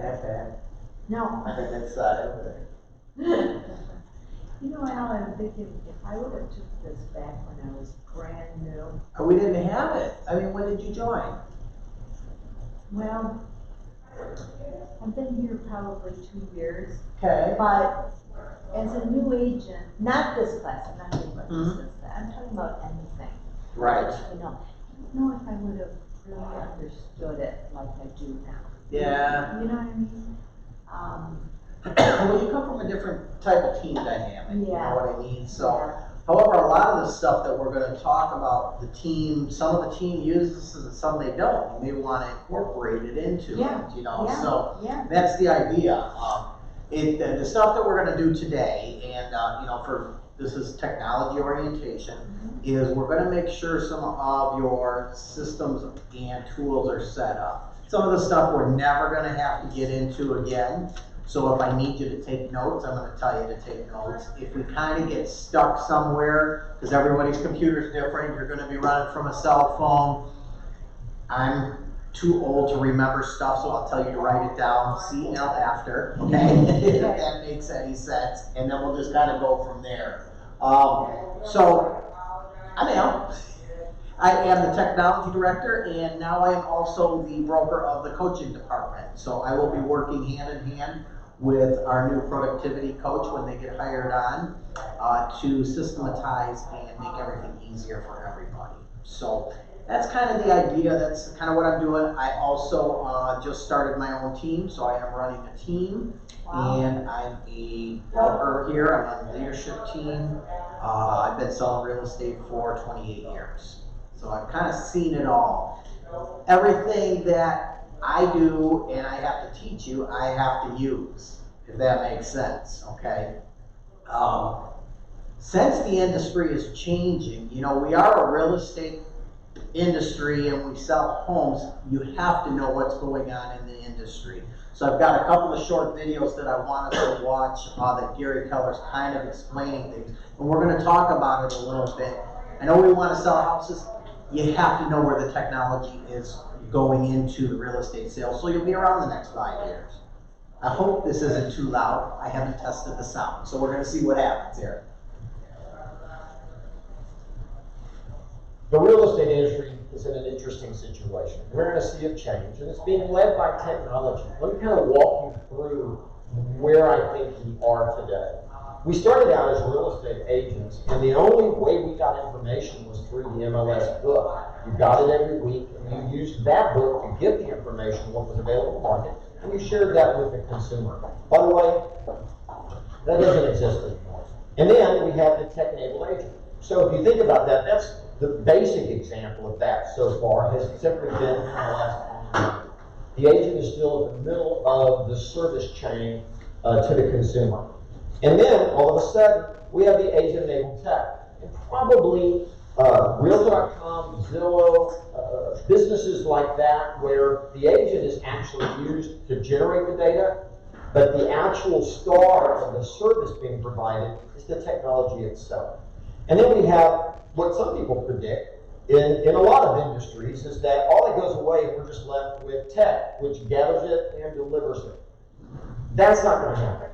that bad. No. I think that's over there. You know, Al, I'm thinking, if I would have took this back when I was brand new, We didn't have it. I mean, when did you join? well, I've been here probably 2 years, Okay. but as a new agent, not this class, I'm not talking about Mhm. this class, I'm talking about anything. Right. You know, I don't know if I would have really understood it like I do now. Yeah. You know what I mean? Well, you come from a different type of team dynamic, you know Yeah. what I mean? So, Yeah. however, a lot of the stuff that we're gonna talk about, the team, some of the team uses and some they don't. You may wanna incorporate it into Yeah. it, you know? Yeah. So, Yeah. that's the idea. The stuff that we're gonna do today, and, you know, this is technology orientation, is we're gonna make sure some of your systems and tools are set up. Some of the stuff we're never gonna have to get into again. So if I need you to take notes, I'm gonna tell you to take notes. If we kind of get stuck somewhere, because everybody's computer is different, you're gonna be running from a cell phone. I'm too old to remember stuff, so I'll tell you to write it down, CL after, okay? If that makes any sense, and then we'll just kind of go from there. So, I'm Al. I am the technology director, and now I am also the broker of the coaching department. So I will be working hand in hand with our new productivity coach when they get hired on to systematize and make everything easier for everybody. So that's kind of the idea. That's kind of what I'm doing. I also just started my own team, so I am running a team. Wow. And I'm a broker here. I'm on the leadership team. I've been selling real estate for 28 years. So I've kind of seen it all. Everything that I do and I have to teach you, I have to use, if that makes sense, okay? Since the industry is changing, you know, we are a real estate industry and we sell homes, you have to know what's going on in the industry. So I've got a couple of short videos that I want us to watch that Gary Keller's kind of explaining things. And we're going to talk about it a little bit. I know we want to sell houses. You have to know where the technology is going into the real estate sales, so you'll be around the next 5 years. I hope this isn't too loud. I haven't tested the sound, so we're going to see what happens here. The real estate industry is in an interesting situation. We're going to see it change, and it's being led by technology. Let me kind of walk you through where I think we are today. We started out as real estate agents, and the only way we got information was through the MLS book. You got it every week, and you used that book to get the information, what was available in the market, and you shared that with the consumer. By the way, that doesn't exist anymore. And then we have the tech-enabled agent. So if you think about that, that's the basic example of that so far has simply been MLS. The agent is still at the middle of the service chain to the consumer. And then, all of a sudden, we have the agent-enabled tech. And probably Realtor.com, Zillow, businesses like that, where the agent is actually used to generate the data, but the actual star of the service being provided is the technology itself. And then we have what some people predict in a lot of industries is that all that goes away and we're just left with tech, which gathers it and delivers it. That's not going to happen.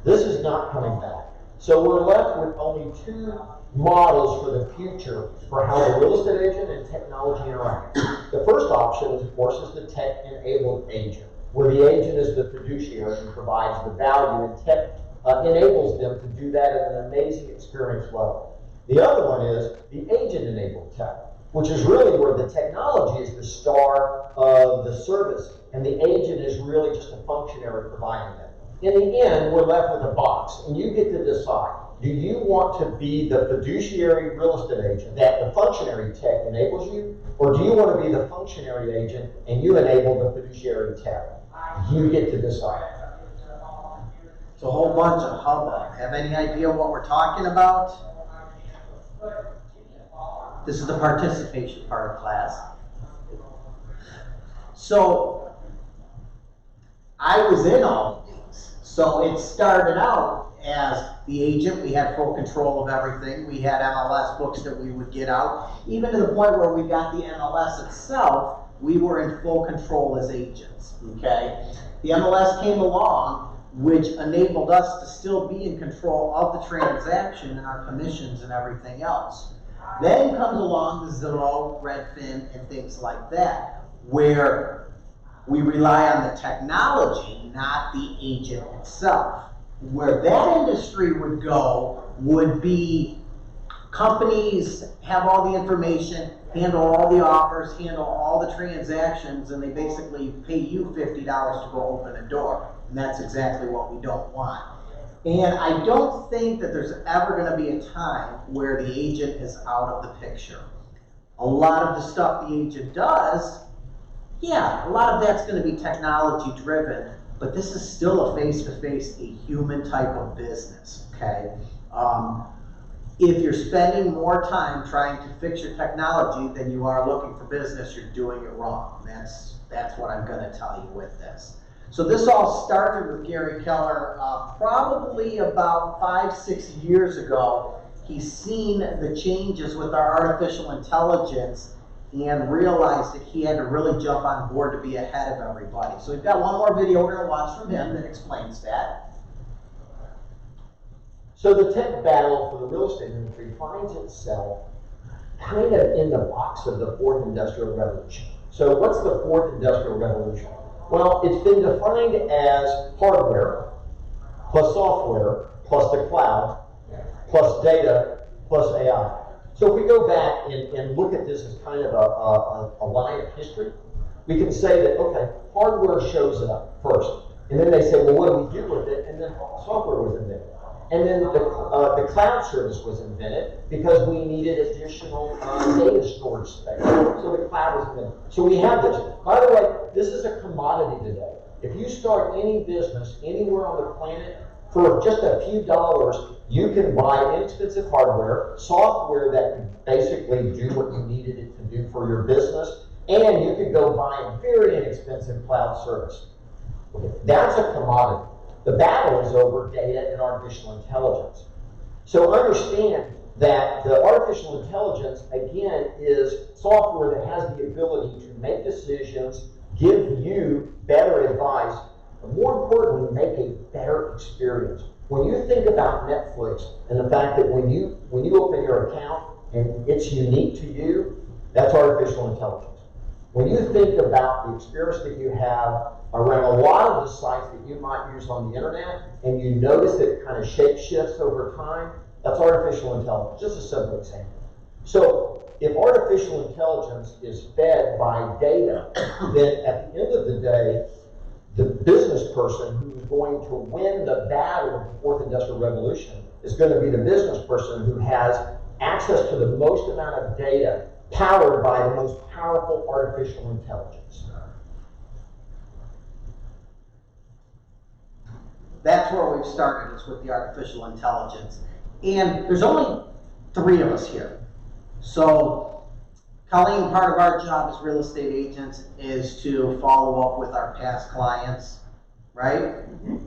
This is not coming back. So we're left with only two models for the future for how the real estate agent and technology interact. The first option, of course, is the tech-enabled agent, where the agent is the fiduciary and provides the value, and tech enables them to do that at an amazing experience level. The other one is the agent-enabled tech, which is really where the technology is the star of the service, and the agent is really just a functionary providing it. In the end, we're left with a box, and you get to decide. Do you want to be the fiduciary real estate agent that the functionary tech enables you, or do you want to be the functionary agent and you enable the fiduciary tech? You get to decide. It's a whole bunch of hubbub. Have any idea what we're talking about? This is the participation part of class. So, I was in all of these. So it started out as the agent. We had full control of everything. We had MLS books that we would get out, even to the point where we got the MLS itself we were in full control as agents, okay? The MLS came along, which enabled us to still be in control of the transaction and our commissions and everything else. Then comes along the Zillow, Redfin, and things like that, where we rely on the technology, not the agent itself. Where that industry would go would be companies have all the information, handle all the offers, handle all the transactions, and they basically pay you $50 to go open a door. And that's exactly what we don't want. And I don't think that there's ever going to be a time where the agent is out of the picture. A lot of the stuff the agent does, yeah, a lot of that's going to be technology driven, but this is still a face-to-face, a human type of business, okay? If you're spending more time trying to fix your technology than you are looking for business, you're doing it wrong. That's what I'm going to tell you with this. So this all started with Gary Keller probably about 5-6 years ago. He's seen the changes with our artificial intelligence and realized that he had to really jump on board to be ahead of everybody. So we've got one more video we're going to watch from him that explains that. So the tech battle for the real estate industry finds itself kind of in the box of the fourth industrial revolution. So what's the fourth industrial revolution? Well, it's been defined as hardware, plus software, plus the cloud, plus data, plus AI. So if we go back and look at this as kind of a line of history, we can say that, okay, hardware shows up first. And then they say, well, what do we do with it? And then software was invented. And then the cloud service was invented because we needed additional data storage space. So the cloud was invented. So we have this. By the way, this is a commodity today. If you start any business anywhere on the planet, for just a few dollars, you can buy inexpensive hardware, software that can basically do what you needed it to do for your business, and you could go buy a very inexpensive cloud service. Okay, that's a commodity. The battle is over data and artificial intelligence. So understand that the artificial intelligence, again, is software that has the ability to make decisions, give you better advice, but more importantly, make a better experience. When you think about Netflix and the fact that when you open your account and it's unique to you, that's artificial intelligence. When you think about the experience that you have around a lot of the sites that you might use on the internet, and you notice that it kind of shape shifts over time, that's artificial intelligence. Just a simple example. So if artificial intelligence is fed by data, then at the end of the day, the business person who's going to win the battle of the fourth industrial revolution is going to be the business person who has access to the most amount of data powered by the most powerful artificial intelligence. That's where we've started, is with the artificial intelligence. And there's only 3 of us here. So Colleen, part of our job as real estate agents is to follow up with our past clients, right? Mm-hmm.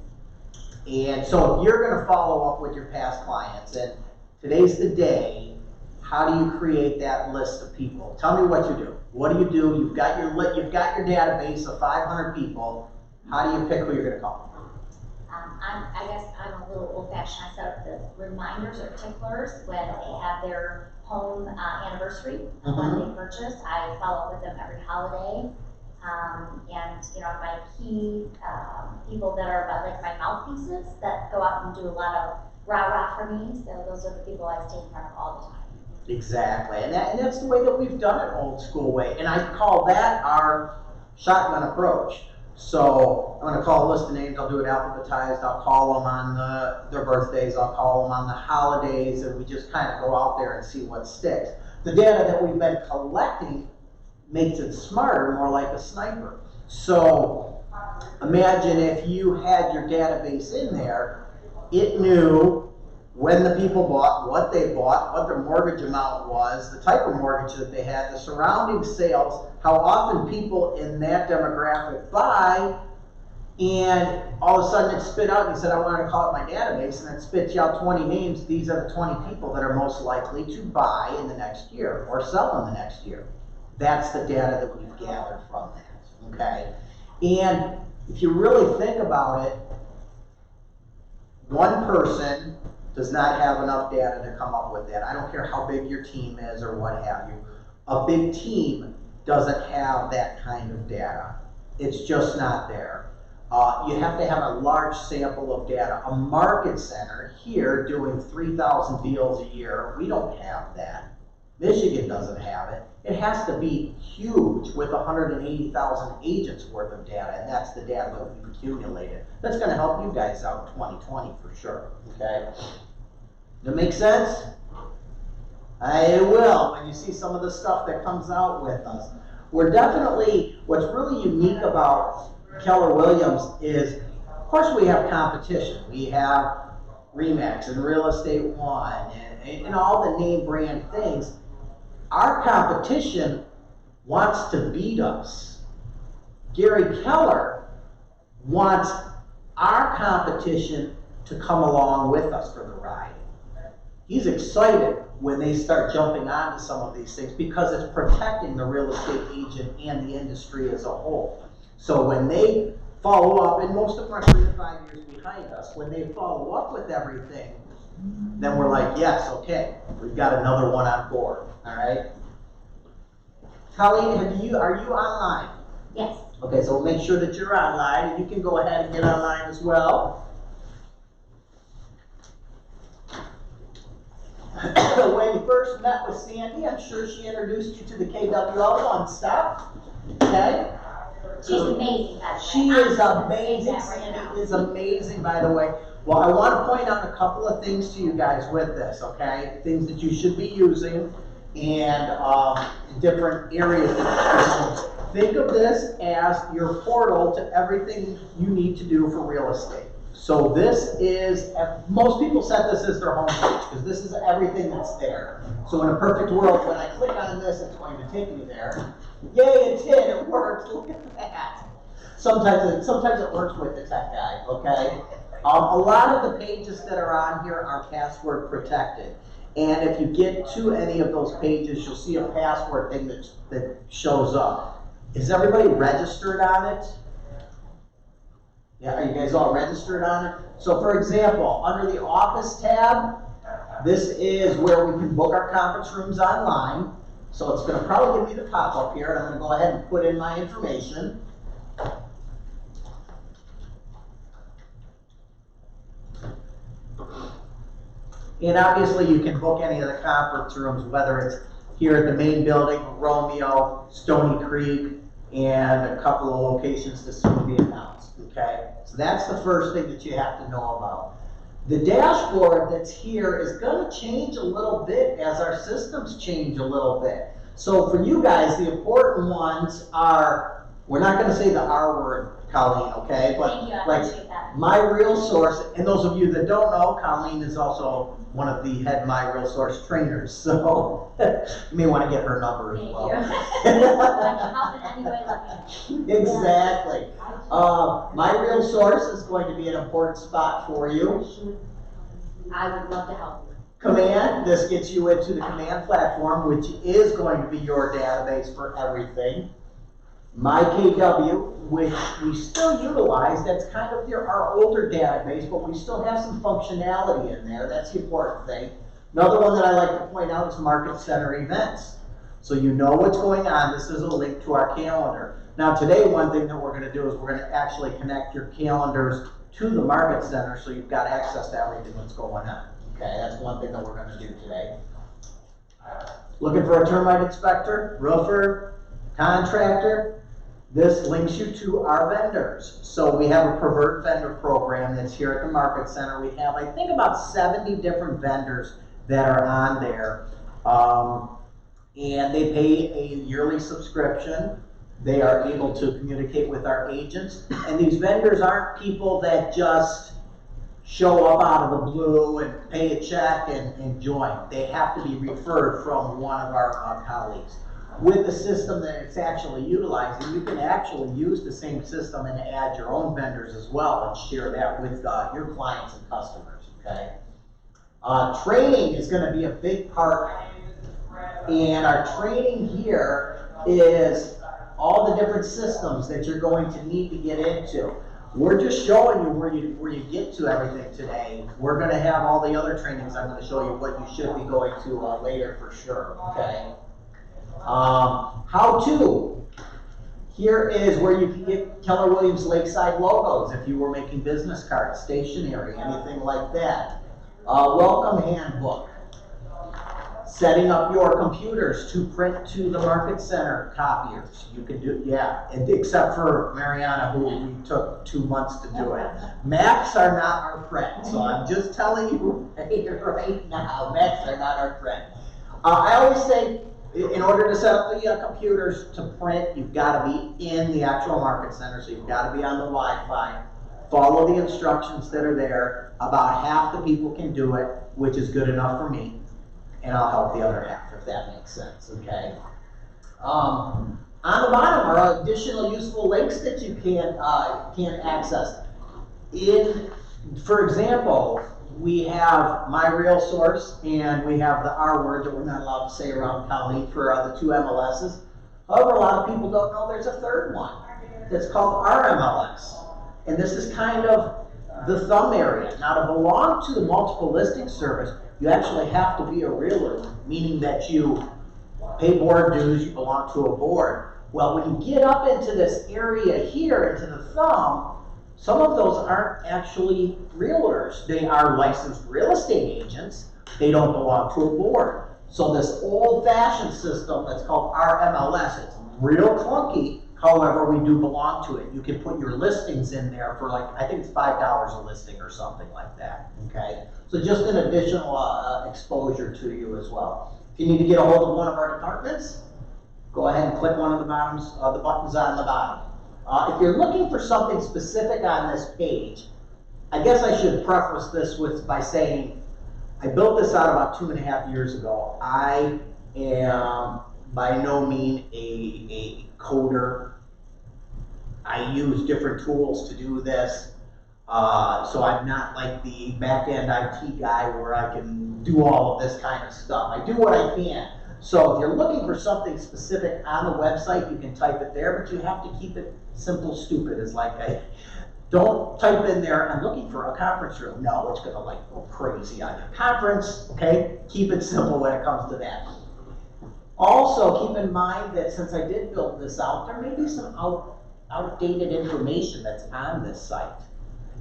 And so if you're going to follow up with your past clients, and today's the day, how do you create that list of people? Tell me what you do. What do? You've got your database of 500 people. How do you pick who you're going to call? I guess I'm a little old-fashioned. I set up the reminders or ticklers when they have their home anniversary when they purchase. I follow up with them every holiday. And my key people that are like my mouthpieces that go out and do a lot of rah-rah for me. So those are the people I stay in front of all the time. Exactly, and that's the way that we've done it, old school way. And I call that our shotgun approach. So I'm going to call a list of names. I'll do it alphabetized. I'll call them on their birthdays. I'll call them on the holidays, and we just kind of go out there and see what sticks. The data that we've been collecting makes it smarter, more like a sniper. So imagine if you had your database in there, it knew when the people bought, what they bought, what their mortgage amount was, the type of mortgage that they had, the surrounding sales, how often people in that demographic buy, and all of a sudden it spit out, and you said, I wanted to call it my database, and it spits you out 20 names. These are the 20 people that are most likely to buy in the next year or sell in the next year. That's the data that we've gathered from that, okay? And if you really think about it, one person does not have enough data to come up with that. I don't care how big your team is or what have you. A big team doesn't have that kind of data. It's just not there. You have to have a large sample of data. A market center here doing 3,000 deals a year, we don't have that. Michigan doesn't have it. It has to be huge with 180,000 agents worth of data, and that's the data that we've accumulated. That's gonna help you guys out in 2020 for sure, okay? Does that make sense? It will when you see some of the stuff that comes out with us. We're definitely, what's really unique about Keller Williams is, of course we have competition. We have RE/MAX and Real Estate One and all the name brand things. Our competition wants to beat us. Gary Keller wants our competition to come along with us for the ride. He's excited when they start jumping onto some of these things because it's protecting the real estate agent and the industry as a whole. So when they follow up, and most of them are 3 to 5 years behind us, when they follow up with everything, then we're like, yes, okay, we've got another one on board, all right? Colleen, are you online? Yes. Okay, so we'll make sure that you're online, and you can go ahead and get online as well. When you first met with Sandy, I'm sure she introduced you to the KWL One Stop, okay? She's amazing, by the way. She is I'm gonna say amazing. that right now. Sandy is amazing, by the way. Well, I want to point out a couple of things to you guys with this, okay? Things that you should be using and different areas that you should. Think of this as your portal to everything you need to do for real estate. So this is, most people set this as their home page because this is everything that's there. So in a perfect world, when I click on this, it's going to take me there. Yay, it did, it worked, look at that. Sometimes it works with the tech guy, okay? A lot of the pages that are on here are password protected. And if you get to any of those pages, you'll see a password thing that shows up. Is everybody registered on it? Yeah, are you guys all registered on it? So for example, under the Office tab, this is where we can book our conference rooms online. So it's going to probably give me the pop-up here, and I'm going to go ahead and put in my information. And obviously you can book any of the conference rooms, whether it's here at the main building, Romeo, Stony Creek, and a couple of locations to soon be announced, okay? So that's the first thing that you have to know about. The dashboard that's here is going to change a little bit as our systems change a little bit. So for you guys, the important ones are, we're not going to say the R word, Colleen, okay? But Thank you, I like appreciate that. My Real Source, and those of you that don't know, Colleen is also one of the head My Real Source trainers. So you may want to get her number as Thank well. you. If I can help in any way, let me know. Exactly. My Real Source is going to be an important spot for you. I would love to help you. Command, this gets you into the Command platform, which is going to be your database for everything. My KW, which we still utilize, that's kind of our older database, but we still have some functionality in there. That's the important thing. Another one that I like to point out is Market Center Events. So you know what's going on. This is a link to our calendar. Now today, one thing that we're going to do is we're going to actually connect your calendars to the Market Center so you've got access to everything that's going on. Okay, that's one thing that we're going to do today. Looking for a termite inspector, roofer, contractor? This links you to our vendors. So we have a preferred vendor program that's here at the Market Center. We have, I think, about 70 different vendors that are on there. And they pay a yearly subscription. They are able to communicate with our agents. And these vendors aren't people that just show up out of the blue and pay a check and join. They have to be referred from one of our colleagues. With the system that it's actually utilizing, you can actually use the same system and add your own vendors as well and share that with your clients and customers, okay? Training is going to be a big part, and our training here is all the different systems that you're going to need to get into. We're just showing you where you get to everything today. We're gonna have all the other trainings. I'm gonna show you what you should be going to later for sure, okay? How to. Here is where you can get Keller Williams Lakeside logos if you were making business cards, stationery, anything like that. Welcome handbook. Setting up your computers to print to the Market Center copiers. You can do, yeah, except for Mariana, who we took 2 months to do it. Macs are not our friend, so I'm just telling you right now, Macs are not our friend. I always say, in order to set up the computers to print, you've got to be in the actual Market Center, so you've got to be on the Wi-Fi. Follow the instructions that are there. About half the people can do it, which is good enough for me. And I'll help the other half, if that makes sense, okay? On the bottom are additional useful links that you can access. For example, we have My Real Source, and we have the R word that we're not allowed to say around Colleen for the 2 MLSs. However, a lot of people don't know there's a third one that's called RMLS. And this is kind of the thumb area. Now, to belong to the multiple listing service, you actually have to be a realtor, meaning that you pay board dues, you belong to a board. Well, when you get up into this area here, into the thumb, some of those aren't actually realtors. They are licensed real estate agents. They don't belong to a board. So this old-fashioned system that's called RMLS, it's real clunky. However, we do belong to it. You can put your listings in there for like, I think it's $5 a listing or something like that, okay? So just an additional exposure to you as well. If you need to get a hold of one of our departments, go ahead and click one of the buttons on the bottom. If you're looking for something specific on this page, I guess I should preface this by saying, I built this out about 2.5 years ago. I am by no means a coder. I use different tools to do this. So I'm not like the back-end IT guy where I can do all of this kind of stuff. I do what I can. So if you're looking for something specific on the website, you can type it there, but you have to keep it simple. Stupid is like, don't type in there, I'm looking for a conference room. No, it's gonna like go crazy on your conference, okay? Keep it simple when it comes to that. Also, keep in mind that since I did build this out, there may be some outdated information that's on this site.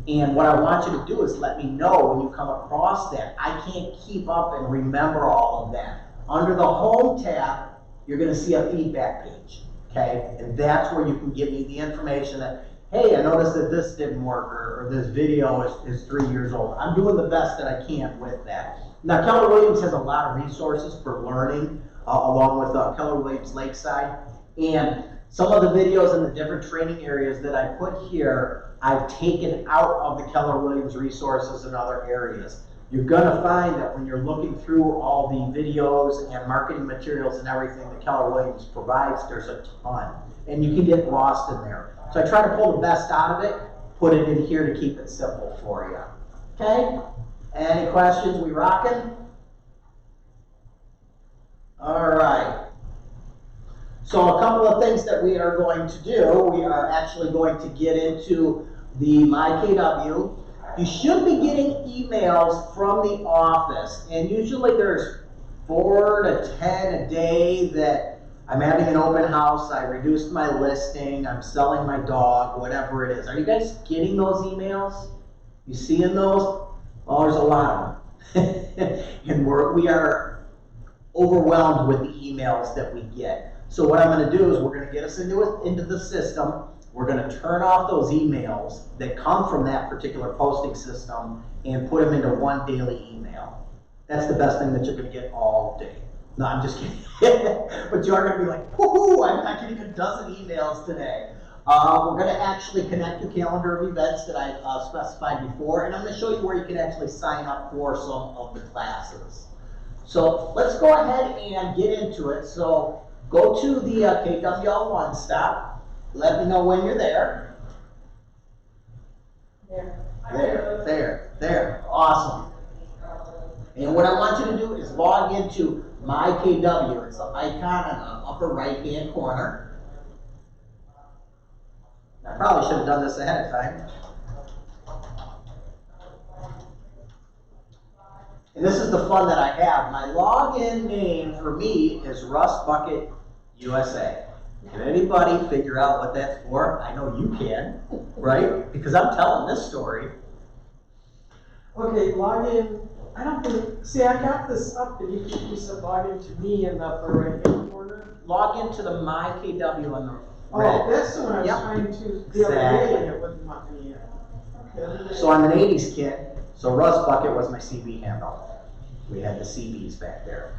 And what I want you to do is let me know when you come across that. I can't keep up and remember all of that. Under the Home tab, you're going to see a feedback page, okay? And that's where you can give me the information that, hey, I noticed that this didn't work, or this video is 3 years old. I'm doing the best that I can with that. Now, Keller Williams has a lot of resources for learning, along with Keller Williams Lakeside. And some of the videos in the different training areas that I put here, I've taken out of the Keller Williams resources in other areas. You're gonna find that when you're looking through all the videos and marketing materials and everything that Keller Williams provides, there's a ton. And you can get lost in there. So I try to pull the best out of it, put it in here to keep it simple for you. Okay? Any questions? We rocking? All right. So a couple of things that we are going to do, we are actually going to get into the MyKW. You should be getting emails from the office, and usually there's 4 to 10 a day that I'm having an open house, I reduced my listing, I'm selling my dog, whatever it is. Are you guys getting those emails? You seeing those? Oh, there's a lot of them. And we are overwhelmed with the emails that we get. So what I'm going to do is we're going to get us into the system. We're going to turn off those emails that come from that particular posting system and put them into one daily email. That's the best thing that you're going to get all day. No, I'm just kidding. But you are going to be like, woohoo, I'm not getting a dozen emails today. We're going to actually connect your calendar of events that I specified before, and I'm going to show you where you can actually sign up for some of the classes. So let's go ahead and get into it. So go to the KWL One Stop. Let me know when you're there. There. Awesome. And what I want you to do is log into my KW. It's the icon in the upper right-hand corner. I probably should have done this ahead of time. And this is the fun that I have. My login name for me is Rust Bucket USA. Can anybody figure out what that's for? I know you can, right? Because I'm telling this story. Okay, login. I don't think, see, I got this up and you said login to me in the upper right hand corner. Log into the My KW on the Oh, red. that's the one I was Yep. trying to, the other day, Exactly. and it wouldn't let me in. Okay. So I'm an 80s kid, so Rust Bucket was my CB handle. We had the CBs back there.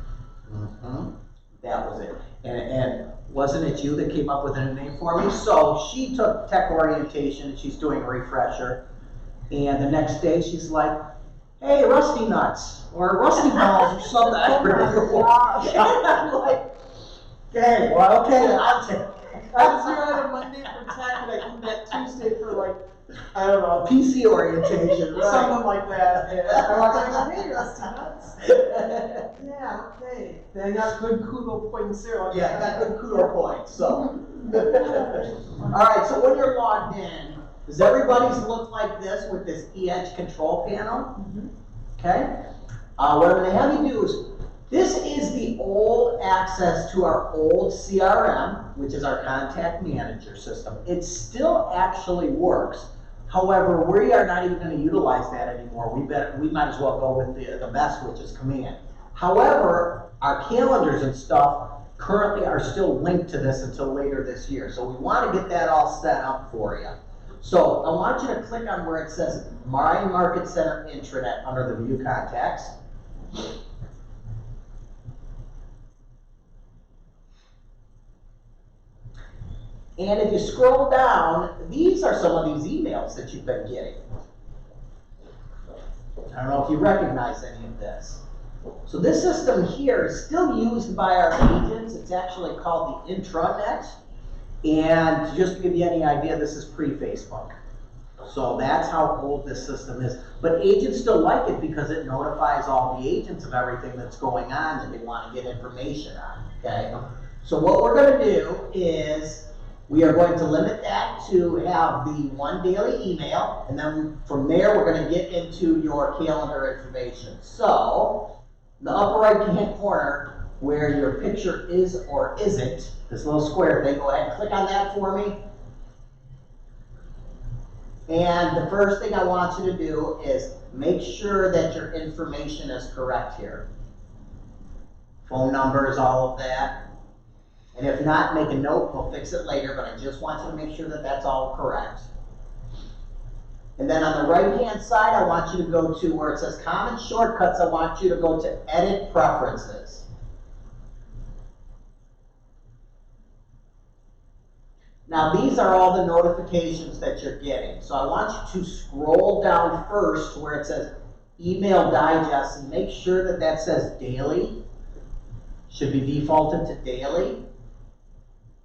That was it. And wasn't it you that came up with a new name for me? So she took tech orientation, she's doing a refresher. And the next day she's like, hey, Rusty Nuts, or Rusty Balls, or something. I forget. I'm like, okay, well, okay, I'll take it. I was here on a Monday for tech, and I did that Tuesday for like, I don't know, PC orientation, right? something like that. And I was like, hey, Rusty Nuts. Yeah, okay. Then I got good kudo points there. Like Yeah, I got good kudo points, so. All right, so when you're logged in, does everybody's look like this with this E-Edge control panel? Okay? What I'm gonna have you do is, this is the old access to our old CRM, which is our contact manager system. It still actually works. However, we are not even gonna utilize that anymore. We might as well go with the best, which is command. However, our calendars and stuff currently are still linked to this until later this year. So we wanna get that all set up for you. So I want you to click on where it says My Market Center Intranet under the View Contacts. And if you scroll down, these are some of these emails that you've been getting. I don't know if you recognize any of this. So this system here is still used by our agents. It's actually called the intranet. And just to give you any idea, this is pre-Facebook. So that's how old this system is. But agents still like it because it notifies all the agents of everything that's going on that they want to get information on, okay? So what we're gonna do is we are going to limit that to have the one daily email, and then from there, we're gonna get into your calendar information. So, the upper right-hand corner, where your picture is or isn't, this little square thing, go ahead and click on that for me. And the first thing I want you to do is make sure that your information is correct here. Phone numbers, all of that. And if not, make a note, we'll fix it later, but I just want you to make sure that that's all correct. And then on the right-hand side, I want you to go to where it says Common Shortcuts, I want you to go to Edit Preferences. Now these are all the notifications that you're getting. So I want you to scroll down first to where it says Email Digest and make sure that that says Daily. Should be defaulted to Daily.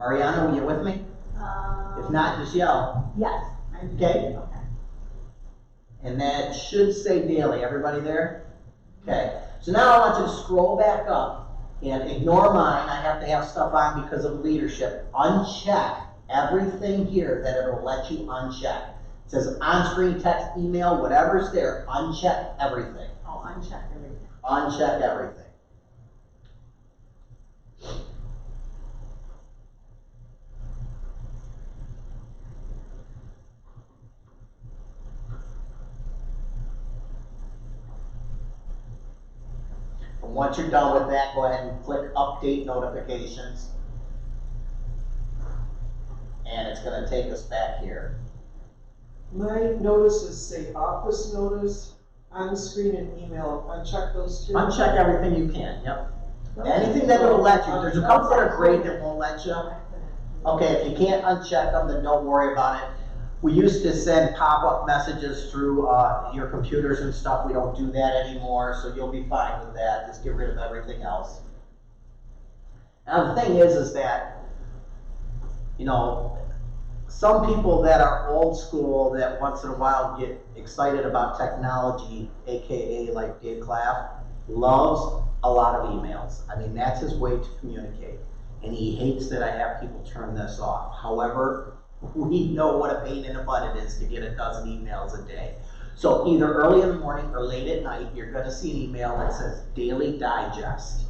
Ariana, were you with me? If not, just yell. Yes. Okay. And that should say daily. Everybody there? Okay. So now I want you to scroll back up and ignore mine. I have to have stuff on because of leadership. Uncheck everything here that it'll let you uncheck. It says on-screen text, email, whatever's there, uncheck everything. Oh, uncheck everything. Uncheck everything. And once you're done with that, go ahead and click Update Notifications. And it's going to take us back here. My notices say office notice, on screen and email. Uncheck those two. Uncheck everything you can, yep. Anything that will let you, there's a couple that are great that won't let you. Okay, if you can't uncheck them, then don't worry about it. We used to send pop-up messages through your computers and stuff. We don't do that anymore, so you'll be fine with that. Just get rid of everything else. Now the thing is that, you know, some people that are old school that once in a while get excited about technology, AKA like Dave Clapp, loves a lot of emails. I mean, that's his way to communicate. And he hates that I have people turn this off. However, we know what a pain in the butt it is to get a dozen emails a day. So either early in the morning or late at night, you're gonna see an email that says Daily Digest.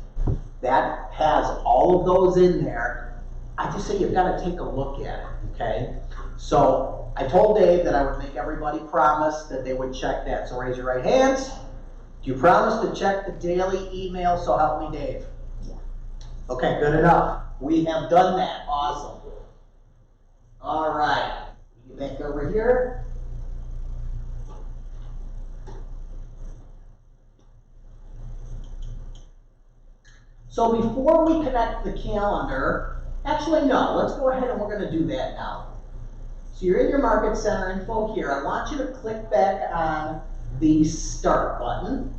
That has all of those in there. I just say you've gotta take a look at it, okay? So I told Dave that I would make everybody promise that they would check that. So raise your right hands. Do you promise to check the daily email, so help me Dave? Yeah. Okay, good enough. We have done that, awesome. All right, get back over here. So before we connect the calendar, actually no, let's go ahead and we're gonna do that now. So you're in your Market Center info here. I want you to click back on the Start button.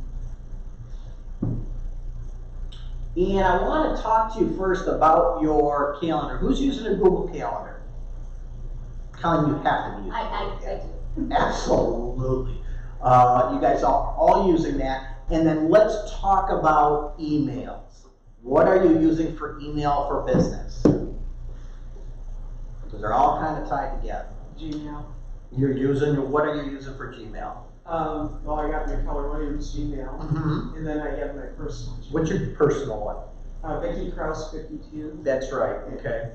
And I want to talk to you first about your calendar. Who's using a Google Calendar? Colin, you have to be using I do. Absolutely. You guys are all using that. And then let's talk about emails. What are you using for email for business? Because they're all kind of tied together. Gmail. You're using, what are you using for Gmail? Well, I got my Keller Williams Gmail, Mm-hmm. and then I have my personal Gmail. What's your personal one? Vicky Kraus 52. That's right, okay.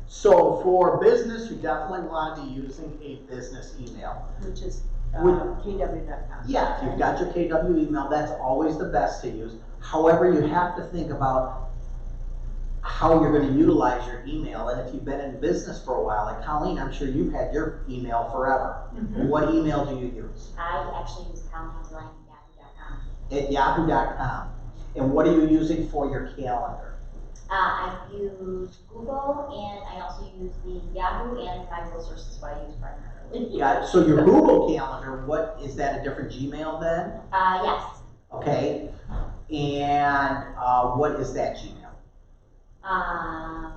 So for business, you definitely want to be using a business email. Which is Would- KW.com. Yeah, if you've got your KW email, that's always the best to use. However, you have to think about how you're going to utilize your email. And if you've been in business for a while, like Colleen, I'm sure you've had your email forever. Mhm. What email do you use? I actually use ColleneHeadline@yahoo.com. At yahoo.com. And what are you using for your calendar? I use Google, and I also use the Yahoo and my real sources, what I use primarily. Yeah, so your Google Calendar, what, is that a different Gmail then? Yes. Okay. And what is that Gmail? I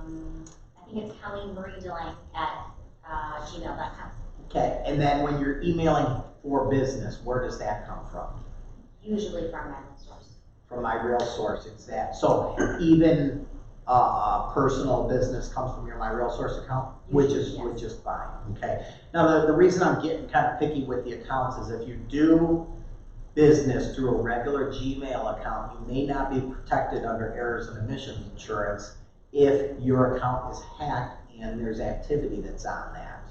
think it's Colleen Marie Delang at gmail.com. Okay, and then when you're emailing for business, where does that come from? Usually from my real source. From my real source, it's that. So even personal business comes from your my real source account, which is fine. Okay. Now the reason I'm getting kind of picky with the accounts is if you do business through a regular Gmail account, you may not be protected under errors and omissions insurance if your account is hacked and there's activity that's on that.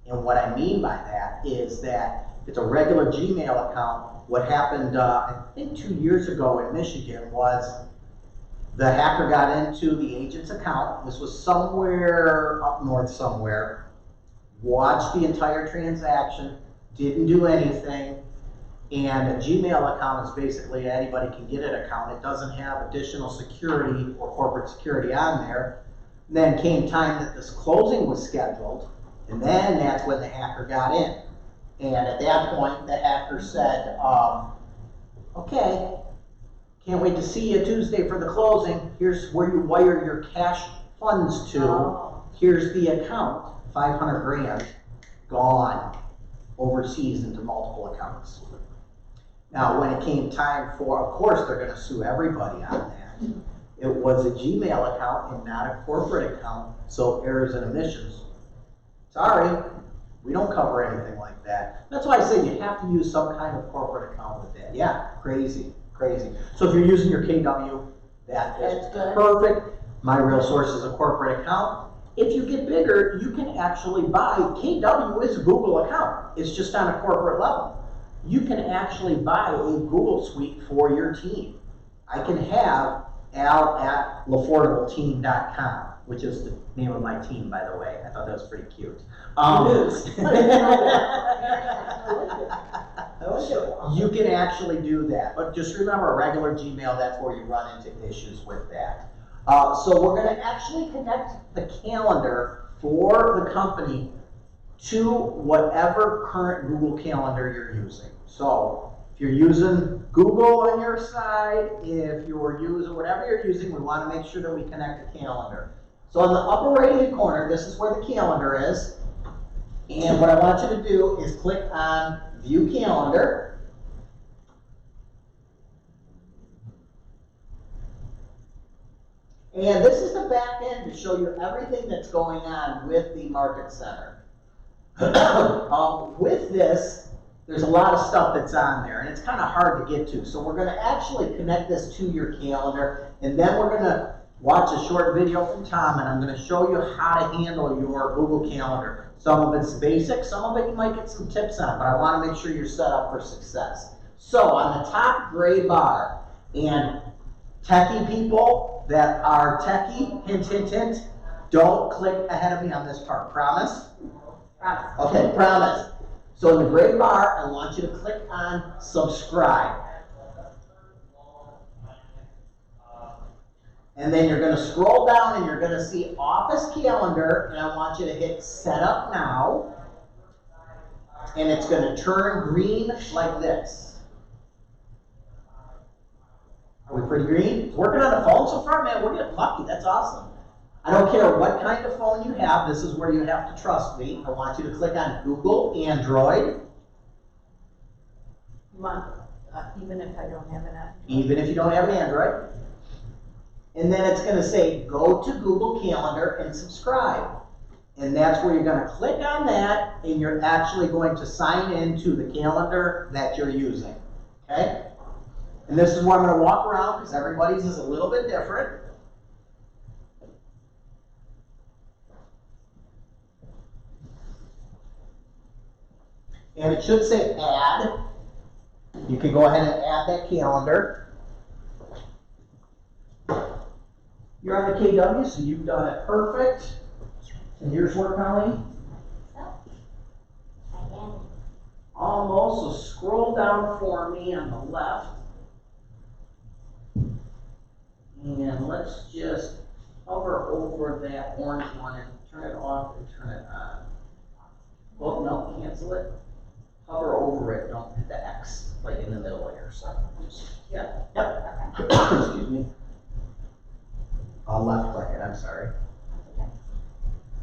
And what I mean by that is that if it's a regular Gmail account, what happened, I think 2 years ago in Michigan was the hacker got into the agent's account. This was somewhere up north somewhere, watched the entire transaction, didn't do anything, and a Gmail account is basically anybody can get an account. It doesn't have additional security or corporate security on there. And then came time that this closing was scheduled, and then that's when the hacker got in. And at that point, the hacker said, okay, can't wait to see you Tuesday for the closing. Here's where you wire your cash funds to. Oh. Here's the account, 500 grand, gone overseas into multiple accounts. Now, when it came time for, of course, they're gonna sue everybody on that. It was a Gmail account and not a corporate account, so errors and omissions. Sorry, we don't cover anything like that. That's why I say you have to use some kind of corporate account with that. Yeah, crazy, crazy. So if you're using your KW, that is That's good. perfect. My Real Source is a corporate account. If you get bigger, you can actually buy, KW is a Google account. It's just on a corporate level. You can actually buy a Google suite for your team. I can have Al at LaffordableTeam.com, which is the name of my team, by the way. I thought that was pretty cute. It is. You can actually do that, but just remember a regular Gmail, that's where you run into issues with that. So we're gonna actually connect the calendar for the company to whatever current Google Calendar you're using. So if you're using Google on your side, if you're using whatever you're using, we want to make sure that we connect the calendar. So in the upper right-hand corner, this is where the calendar is. And what I want you to do is click on view calendar. And this is the back end to show you everything that's going on with the Market Center. With this, there's a lot of stuff that's on there, and it's kind of hard to get to. So we're going to actually connect this to your calendar, and then we're going to watch a short video from Tom, and I'm going to show you how to handle your Google Calendar. Some of it's basic, some of it you might get some tips on, but I want to make sure you're set up for success. So on the top gray bar, and techie people that are techie, hint, hint, hint, don't click ahead of me on this part. Promise? Promise. Okay, promise. So in the gray bar, I want you to click on subscribe. And then you're going to scroll down and you're going to see Office Calendar, and I want you to hit Set Up Now. And it's going to turn green like this. Are we pretty green? It's working on a phone so far, man. We're getting lucky. That's awesome. I don't care what kind of phone you have. This is where you have to trust me. I want you to click on Google Android. Even if I don't have an app? Even if you don't have an Android. And then it's going to say, go to Google Calendar and subscribe. And that's where you're going to click on that, and you're actually going to sign into the calendar that you're using. Okay? And this is where I'm going to walk around because everybody's is a little bit different. And it should say add. You can go ahead and add that calendar. You're on the KW, so you've done it perfect. And yours work, Holly? Almost. So scroll down for me on the left. And let's just hover over that orange one and turn it off and turn it on. Oh, no, cancel it. Hover over it, don't hit the X, like in the middle here. So just, yeah, yep. Excuse me. I'll left click it, I'm sorry.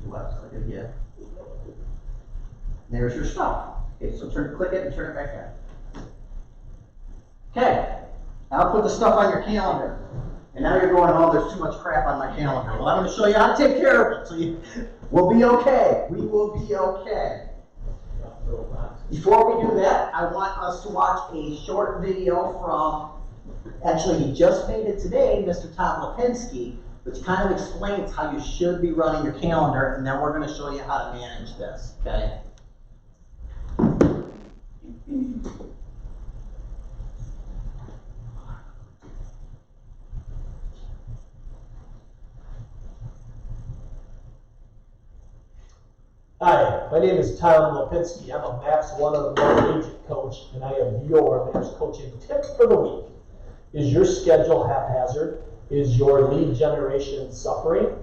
Left click it again. There's your stuff. Okay, so click it and turn it back on. Okay, I'll put the stuff on your calendar. And now you're going, oh, there's too much crap on my calendar. Well, I'm going to show you how to take care of it. So we'll be okay. We will be okay. Before we do that, I want us to watch a short video from, actually he just made it today, Mr. Tom Lipinski, which kind of explains how you should be running your calendar, and then we're going to show you how to manage this, okay? Hi, my name is Tom Lipinski. I'm a MAPS 101 agent coach, and I am your MAPS coaching tip for the week. Is your schedule haphazard? Is your lead generation suffering?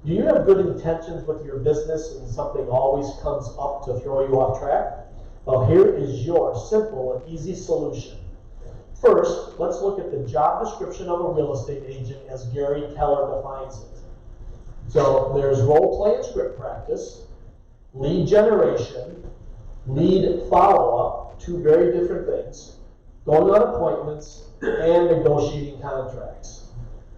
Do you have good intentions with your business and something always comes up to throw you off track? Well, here is your simple and easy solution. First, let's look at the job description of a real estate agent as Gary Keller defines it. So there's role play and script practice, lead generation, lead follow-up, two very different things, going on appointments, and negotiating contracts.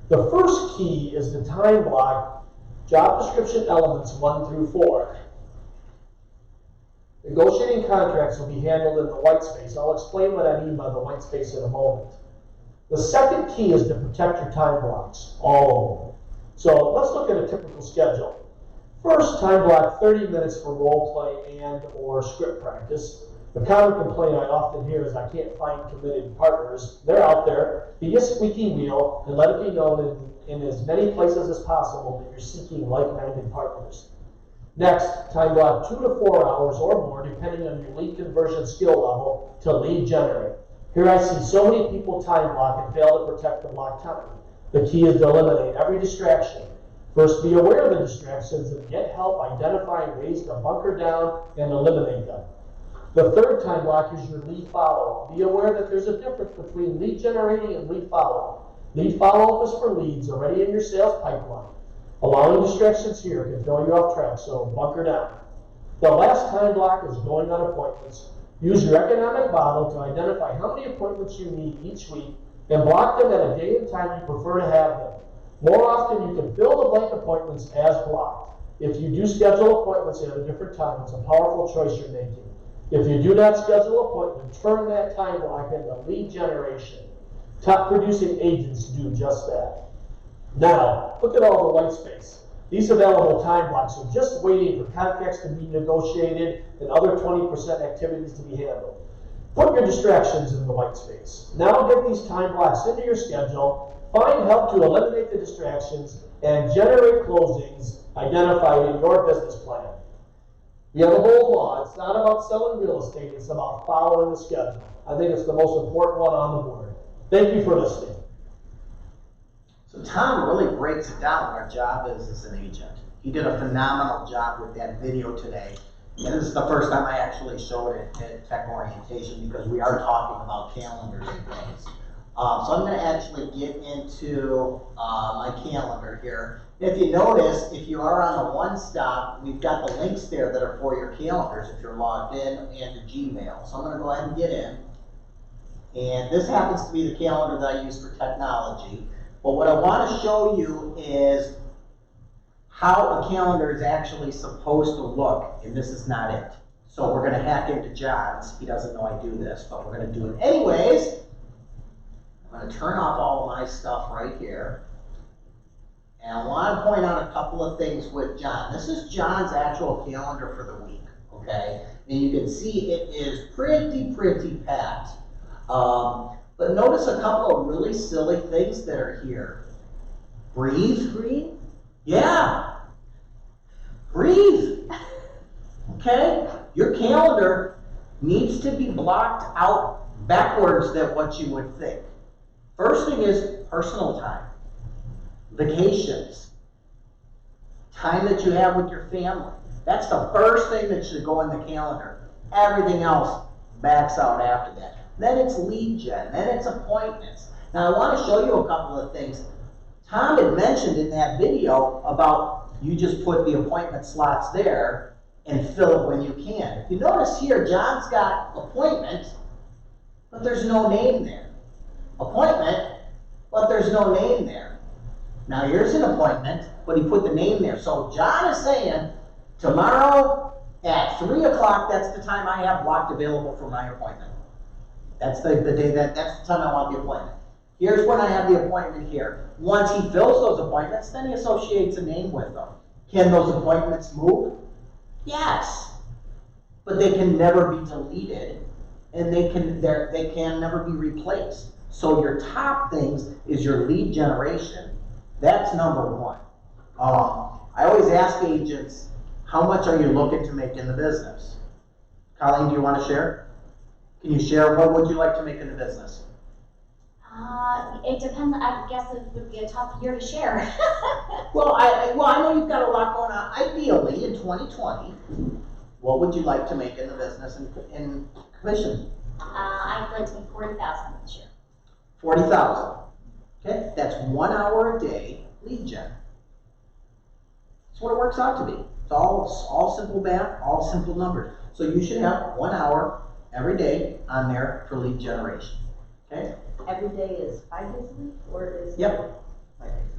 The first key is the time block, job description elements 1 through 4. Negotiating contracts will be handled in the white space. I'll explain what I mean by the white space in a moment. The second key is to protect your time blocks, all of them. So let's look at a typical schedule. First, time block 30 minutes for role play and or script practice. The common complaint I often hear is I can't find committed partners. They're out there. Be a squeaky wheel and let it be known in as many places as possible that you're seeking like-minded partners. Next, time block 2 to 4 hours or more, depending on your lead conversion skill level, to lead generate. Here I see so many people time block and fail to protect the block time. The key is to eliminate every distraction. First, be aware of the distractions and get help identifying ways to bunker down and eliminate them. The third time block is your lead follow-up. Be aware that there's a difference between lead generating and lead follow-up. Lead follow-up is for leads already in your sales pipeline. Allowing distractions here can throw you off track, so bunker down. The last time block is going on appointments. Use your economic model to identify how many appointments you need each week and block them at a day and time you prefer to have them. More often, you can fill the blank appointments as blocked. If you do schedule appointments at a different time, it's a powerful choice you're making. If you do not schedule appointments, turn that time block into lead generation. Top producing agents do just that. Now, look at all the white space. These available time blocks are just waiting for contracts to be negotiated and other 20% activities to be handled. Put your distractions in the white space. Now get these time blocks into your schedule, find help to eliminate the distractions, and generate closings identified in your business plan. You have a whole law. It's not about selling real estate, it's about following the schedule. I think it's the most important one on the board. Thank you for listening. So Tom really breaks it down what our job is as an agent. He did a phenomenal job with that video today. And this is the first time I actually showed it at Tech Orientation because we are talking about calendars and things. So I'm going to actually get into my calendar here. If you notice, if you are on the one stop, we've got the links there that are for your calendars if you're logged in into Gmail. So I'm going to go ahead and get in. And this happens to be the calendar that I use for technology. But what I want to show you is how a calendar is actually supposed to look, and this is not it. So we're going to hack into John's. He doesn't know I do this, but we're going to do it anyways. I'm going to turn off all of my stuff right here. And I want to point out a couple of things with John. This is John's actual calendar for the week, okay? And you can see it is pretty packed. But notice a couple of really silly things that are here. Breathe. Breathe? Yeah. Breathe. Okay? Your calendar needs to be blocked out backwards than what you would think. First thing is personal time. Vacations. Time that you have with your family. That's the first thing that should go in the calendar. Everything else backs out after that. Then it's lead gen, then it's appointments. Now I want to show you a couple of things. Tom had mentioned in that video about you just put the appointment slots there and fill it when you can. If you notice here, John's got appointment, but there's no name there. Appointment, but there's no name there. Now here's an appointment, but he put the name there. So John is saying, tomorrow at 3 o'clock, that's the time I have blocked available for my appointment. That's the day that's the time I want the appointment. Here's when I have the appointment here. Once he fills those appointments, then he associates a name with them. Can those appointments move? Yes. But they can never be deleted, and they can never be replaced. So your top things is your lead generation. That's number one. I always ask agents, how much are you looking to make in the business? Colleen, do you want to share? Can you share what would you like to make in the business? It depends. I guess it would be a tough year to share. Well, I know you've got a lot going on. Ideally, in 2020, what would you like to make in the business in commission? I'd like to make 40,000 this year. 40,000. Okay, that's 1 hour a day lead gen. That's what it works out to be. It's all simple math, all simple numbers. So you should have 1 hour every day on there for lead generation. Okay? Every day is 5 days a week, or is Yep.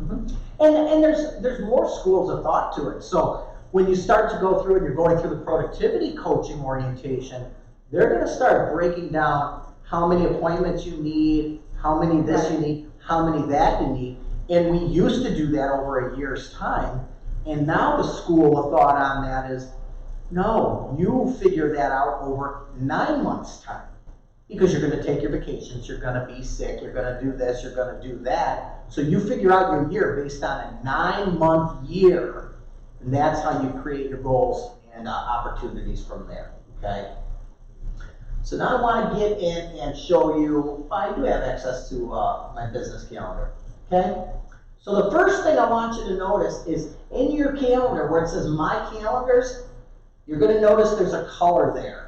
Mm-hmm. And there's more schools of thought to it. So when you start to go through and you're going through the productivity coaching orientation, they're going to start breaking down how many appointments you need, how many this you need, how many that you need. And we used to do that over a year's time. And now the school of thought on that is, no, you figure that out over 9 months' time. Because you're going to take your vacations, you're going to be sick, you're going to do this, you're going to do that. So you figure out your year based on a 9-month year. And that's how you create your goals and opportunities from there. Okay? So now I want to get in and show you, I do have access to my business calendar. Okay? So the first thing I want you to notice is in your calendar where it says My Calendars, you're going to notice there's a color there.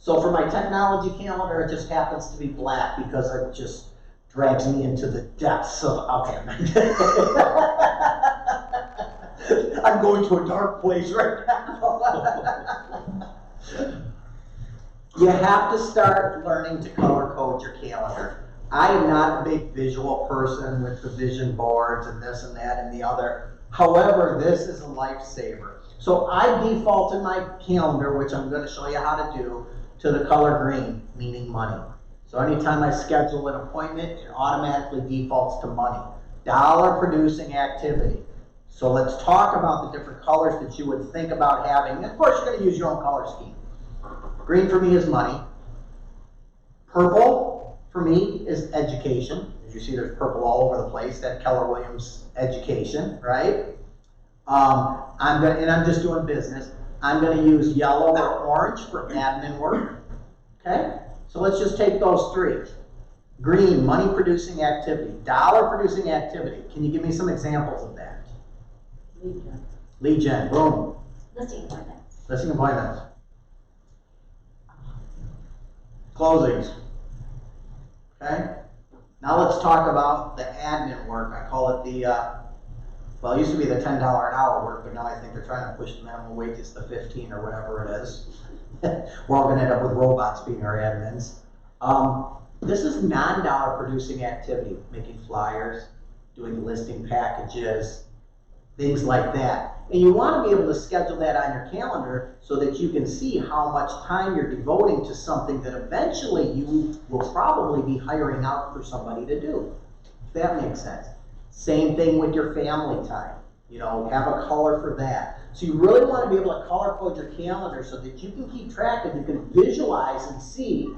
So for my technology calendar, it just happens to be black because it just drags me into the depths of, okay. I'm going to a dark place right now. You have to start learning to color code your calendar. I am not a big visual person with the vision boards and this and that and the other. However, this is a lifesaver. So I defaulted my calendar, which I'm going to show you how to do, to the color green, meaning money. So anytime I schedule an appointment, it automatically defaults to money. Dollar producing activity. So let's talk about the different colors that you would think about having. And of course, you're going to use your own color scheme. Green for me is money. Purple for me is education. As you see, there's purple all over the place. That Keller Williams education, right? I'm just doing business. I'm going to use yellow or orange for admin work. Okay? So let's just take those three. Green, money producing activity. Dollar producing activity. Can you give me some examples of that? Lead gen. Lead gen, boom. Listing appointments. Listing appointments. Closings. Okay? Now let's talk about the admin work. I call it the, well, it used to be the $10 an hour work, but now I think they're trying to push the minimum wage to 15 or whatever it is. We're all going to end up with robots being our admins. This is non-dollar producing activity, making flyers, doing listing packages, things like that. And you want to be able to schedule that on your calendar so that you can see how much time you're devoting to something that eventually you will probably be hiring out for somebody to do. If that makes sense. Same thing with your family time. You know, have a color for that. So you really want to be able to color code your calendar so that you can keep track and you can visualize and see,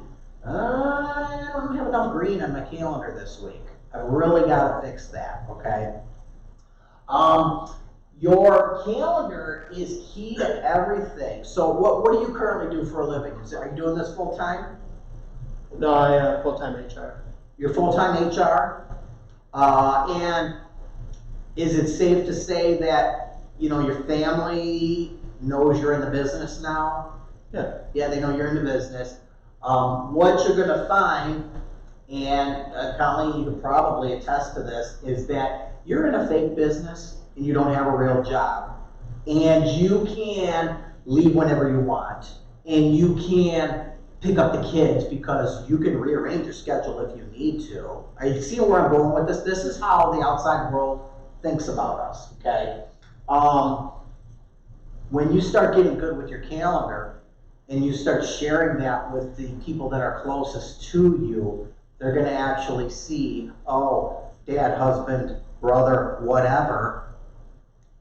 I don't have enough green on my calendar this week. I've really got to fix that, okay? Your calendar is key to everything. So what do you currently do for a living? Are you doing this full time? No, I full-time HR. You're full-time HR? And is it safe to say that, you know, your family knows you're in the business now? Yeah. Yeah, they know you're in the business. What you're going to find, and Colleen, you could probably attest to this, is that you're in a fake business and you don't have a real job. And you can leave whenever you want. And you can pick up the kids because you can rearrange your schedule if you need to. Are you seeing where I'm going with this? This is how the outside world thinks about us, okay? When you start getting good with your calendar and you start sharing that with the people that are closest to you, they're going to actually see, oh, dad, husband, brother, whatever,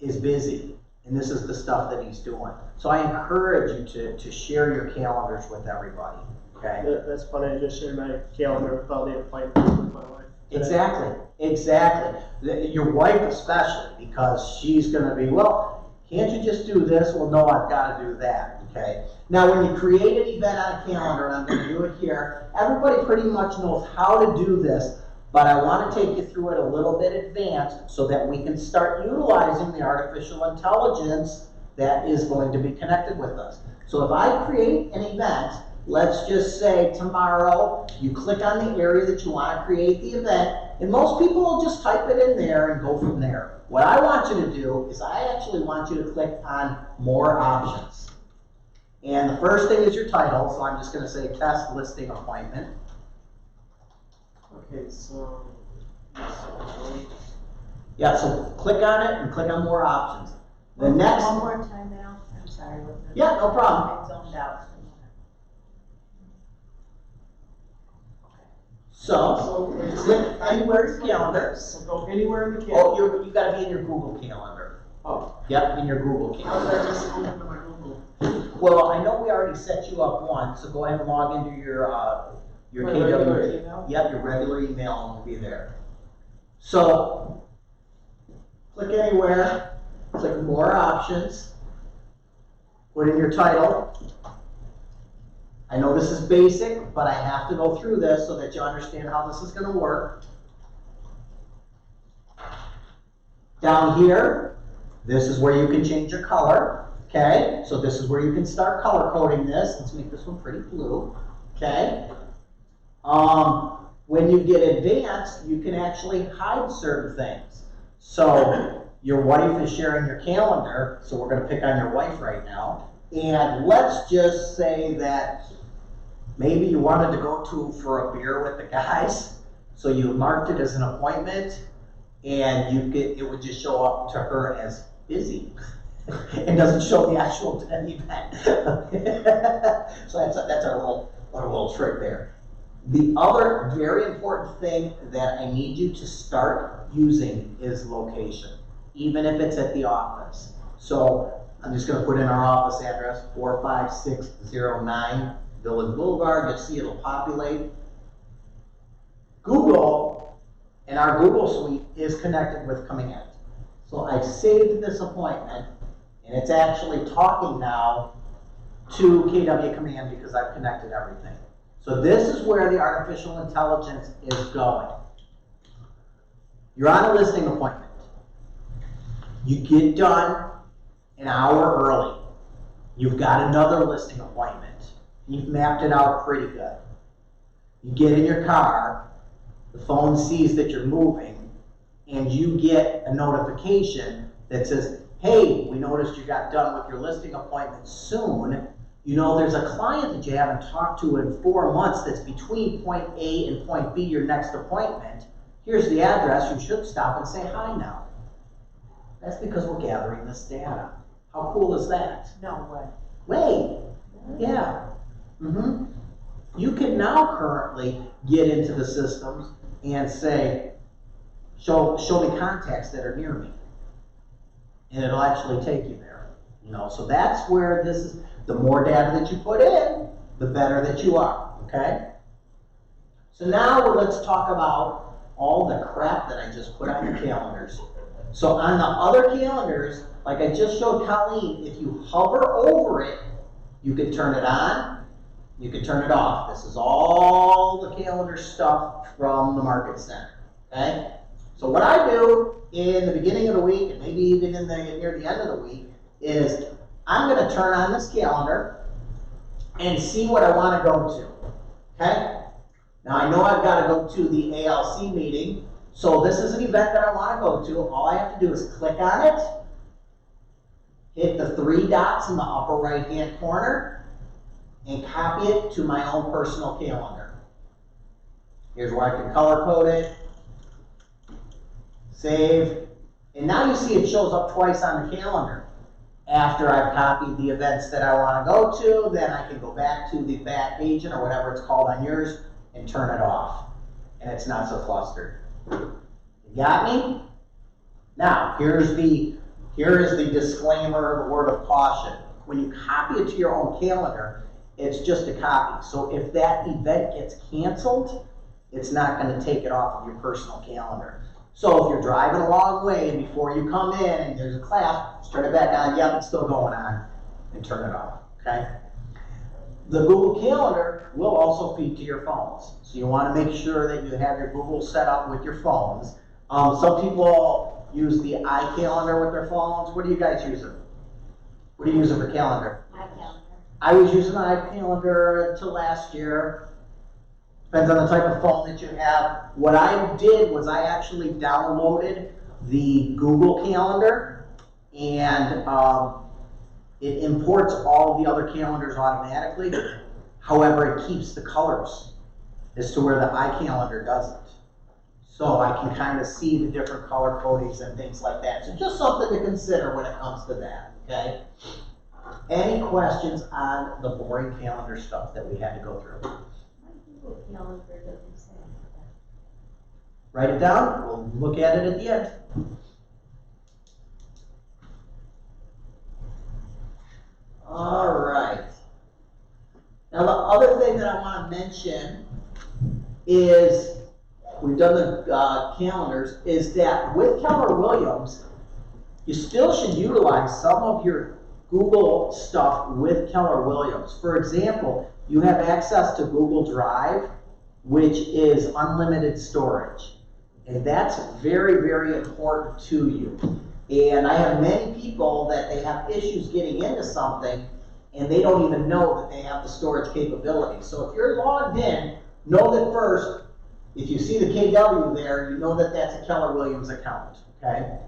is busy. And this is the stuff that he's doing. So I encourage you to share your calendars with everybody, okay? That's funny, I just shared my calendar with all the appointments with my wife. Exactly, exactly. Your wife especially, because she's going to be, well, can't you just do this? Well, no, I've got to do that, okay? Now, when you create an event on a calendar, and I'm going to do it here, everybody pretty much knows how to do this, but I want to take you through it a little bit advanced so that we can start utilizing the artificial intelligence that is going to be connected with us. So if I create an event, let's just say tomorrow, you click on the area that you want to create the event, and most people will just type it in there and go from there. What I want you to do is I actually want you to click on more options. And the first thing is your title, so I'm just going to say test listing appointment. Okay, so. Yeah, so click on it and click on more options. The next. One more time now, I'm sorry. Yeah, no problem. I zoned out. So, click anywhere in your calendar. So go anywhere in the Oh, calendar. you gotta be in your Google Calendar. Oh. Yep, in your Google How Calendar. did I just go into my Google? Well, I know we already set you up once, so go ahead and log into your My regular KWL. email? Yep, your regular email will be there. So, click anywhere, click more options, put in your title. I know this is basic, but I have to go through this so that you understand how this is going to work. Down here, this is where you can change your color, okay? So this is where you can start color coding this. Let's make this one pretty blue, okay? When you get advanced, you can actually hide certain things. So your wife is sharing your calendar, so we're going to pick on your wife right now. And let's just say that maybe you wanted to go to for a beer with the guys, so you marked it as an appointment, and it would just show up to her as busy. It doesn't show the actual event. So that's our little trick there. The other very important thing that I need you to start using is location, even if it's at the office. So I'm just going to put in our office address, 45609 Village Boulevard. You'll see it'll populate. Google and our Google Suite is connected with Command. So I've saved this appointment, and it's actually talking now to KW Command because I've connected everything. So this is where the artificial intelligence is going. You're on a listing appointment. You get done an hour early. You've got another listing appointment. You've mapped it out pretty good. You get in your car, the phone sees that you're moving, and you get a notification that says, hey, we noticed you got done with your listing appointment soon. You know, there's a client that you haven't talked to in 4 months that's between point A and point B, your next appointment. Here's the address. You should stop and say hi now. That's because we're gathering this data. How cool is that? No way. Wait, yeah. You can now currently get into the systems and say, show me contacts that are near me. And it'll actually take you there. You know, so that's where this is. The more data that you put in, the better that you are, okay? So now let's talk about all the crap that I just put on your calendars. So on the other calendars, like I just showed Colleen, if you hover over it, you can turn it on, you can turn it off. This is all the calendar stuff from the Market Center, okay? So what I do in the beginning of the week, and maybe even near the end of the week, is I'm going to turn on this calendar and see what I want to go to, okay? Now I know I've got to go to the ALC meeting, so this is an event that I want to go to. All I have to do is click on it, hit the 3 dots in the upper right-hand corner, and copy it to my own personal calendar. Here's where I can color code it, save, and now you see it shows up twice on the calendar. After I've copied the events that I want to go to, then I can go back to the back agent or whatever it's called on yours and turn it off. And it's not so clustered. You got me? Now, here is the disclaimer, the word of caution. When you copy it to your own calendar, it's just a copy. So if that event gets canceled, it's not going to take it off of your personal calendar. So if you're driving a long way and before you come in and there's a class, just turn it back on. Yep, it's still going on, and turn it off, okay? The Google Calendar will also feed to your phones. So you want to make sure that you have your Google set up with your phones. Some people use the iCalendar with their phones. What are you guys using? What are you using for calendar? iCalendar. I was using iCalendar until last year. Depends on the type of phone that you have. What I did was I actually downloaded the Google Calendar, and it imports all of the other calendars automatically. However, it keeps the colors as to where the iCalendar doesn't. So I can kind of see the different color codings and things like that. So just something to consider when it comes to that, okay? Any questions on the boring calendar stuff that we had to go through? Write it down. We'll look at it at the end. All right. Now the other thing that I want to mention is, we've done the calendars, is that with Keller Williams, you still should utilize some of your Google stuff with Keller Williams. For example, you have access to Google Drive, which is unlimited storage. And that's very, very important to you. And I have many people that they have issues getting into something and they don't even know that they have the storage capability. So if you're logged in, know that first, if you see the KW there, you know that that's a Keller Williams account, okay?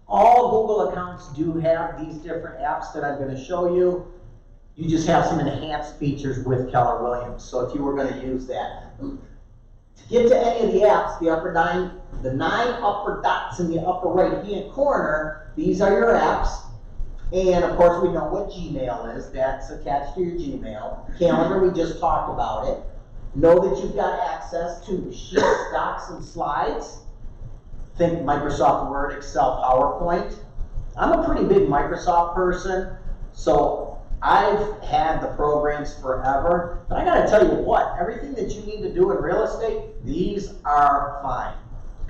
All Google accounts do have these different apps that I'm going to show you. you just have some enhanced features with Keller Williams. So if you were gonna use that. To get to any of the apps, the 9 upper dots in the upper right-hand corner, these are your apps. And of course, we know what Gmail is. That's attached to your Gmail. Calendar, we just talked about it. Know that you've got access to sheets, docs, and slides. Think Microsoft Word, Excel, PowerPoint. I'm a pretty big Microsoft person, so I've had the programs forever. But I gotta tell you what, everything that you need to do in real estate, these are fine.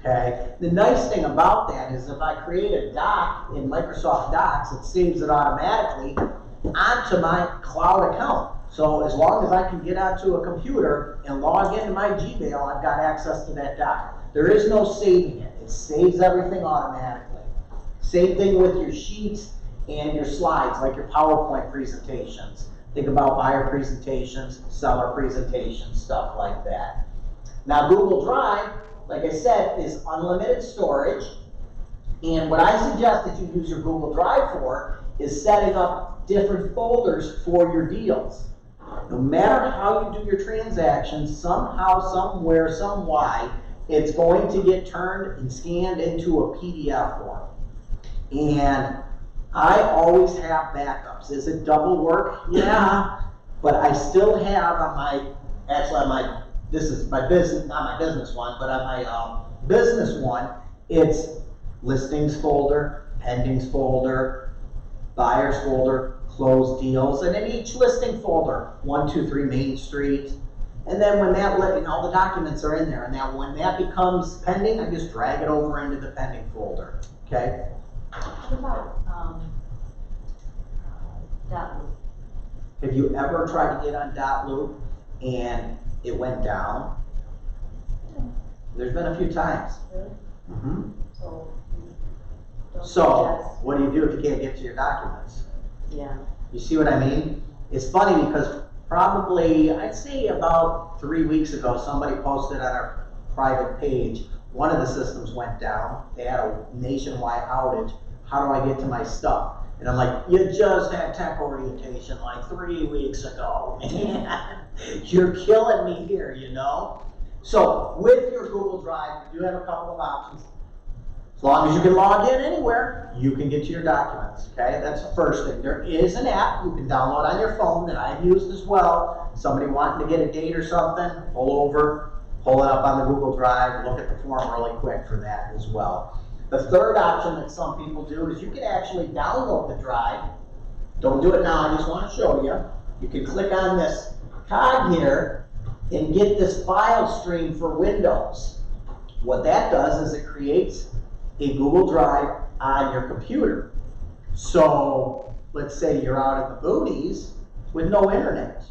Okay. The nice thing about that is if I create a doc in Microsoft Docs, it saves it automatically onto my cloud account. So as long as I can get onto a computer and log into my Gmail, I've got access to that doc. There is no saving it. It saves everything automatically. Same thing with your sheets and your slides, like your PowerPoint presentations. Think about buyer presentations, seller presentations, stuff like that. Now Google Drive, like I said, is unlimited storage. And what I suggest that you use your Google Drive for is setting up different folders for your deals. No matter how you do your transactions, somehow, somewhere, some why, it's going to get turned and scanned into a PDF form. And I always have backups. Is it double work? Yeah. But I still have on my, this is my business, not my business one, but on my business one, it's listings folder, pendings folder, buyers folder, closed deals, and in each listing folder, 123 Main Street. And then when that, all the documents are in there, and then when that becomes pending, I just drag it over into the pending folder, okay? What about, Dotloop? Have you ever tried to get on Dotloop and it went down? There's been a few times. Really? Mm-hmm. So, you don't So, suggest- what do you do if you can't get to your documents? Yeah. You see what I mean? It's funny because probably, I'd say about 3 weeks ago, somebody posted on our private page, one of the systems went down. They had a nationwide outage. How do I get to my stuff? And I'm like, you just had tech orientation like 3 weeks ago, man. You're killing me here, you know? So with your Google Drive, you do have a couple of options. As long as you can log in anywhere, you can get to your documents, okay? That's the first thing. There is an app you can download on your phone that I've used as well. Somebody wanting to get a date or something, pull over, pull it up on the Google Drive, look at the form really quick for that as well. The third option that some people do is you can actually download the drive. Don't do it now, I just want to show you. You can click on this cog here and get this file stream for Windows. What that does is it creates a Google Drive on your computer. So let's say you're out in the boonies with no internet.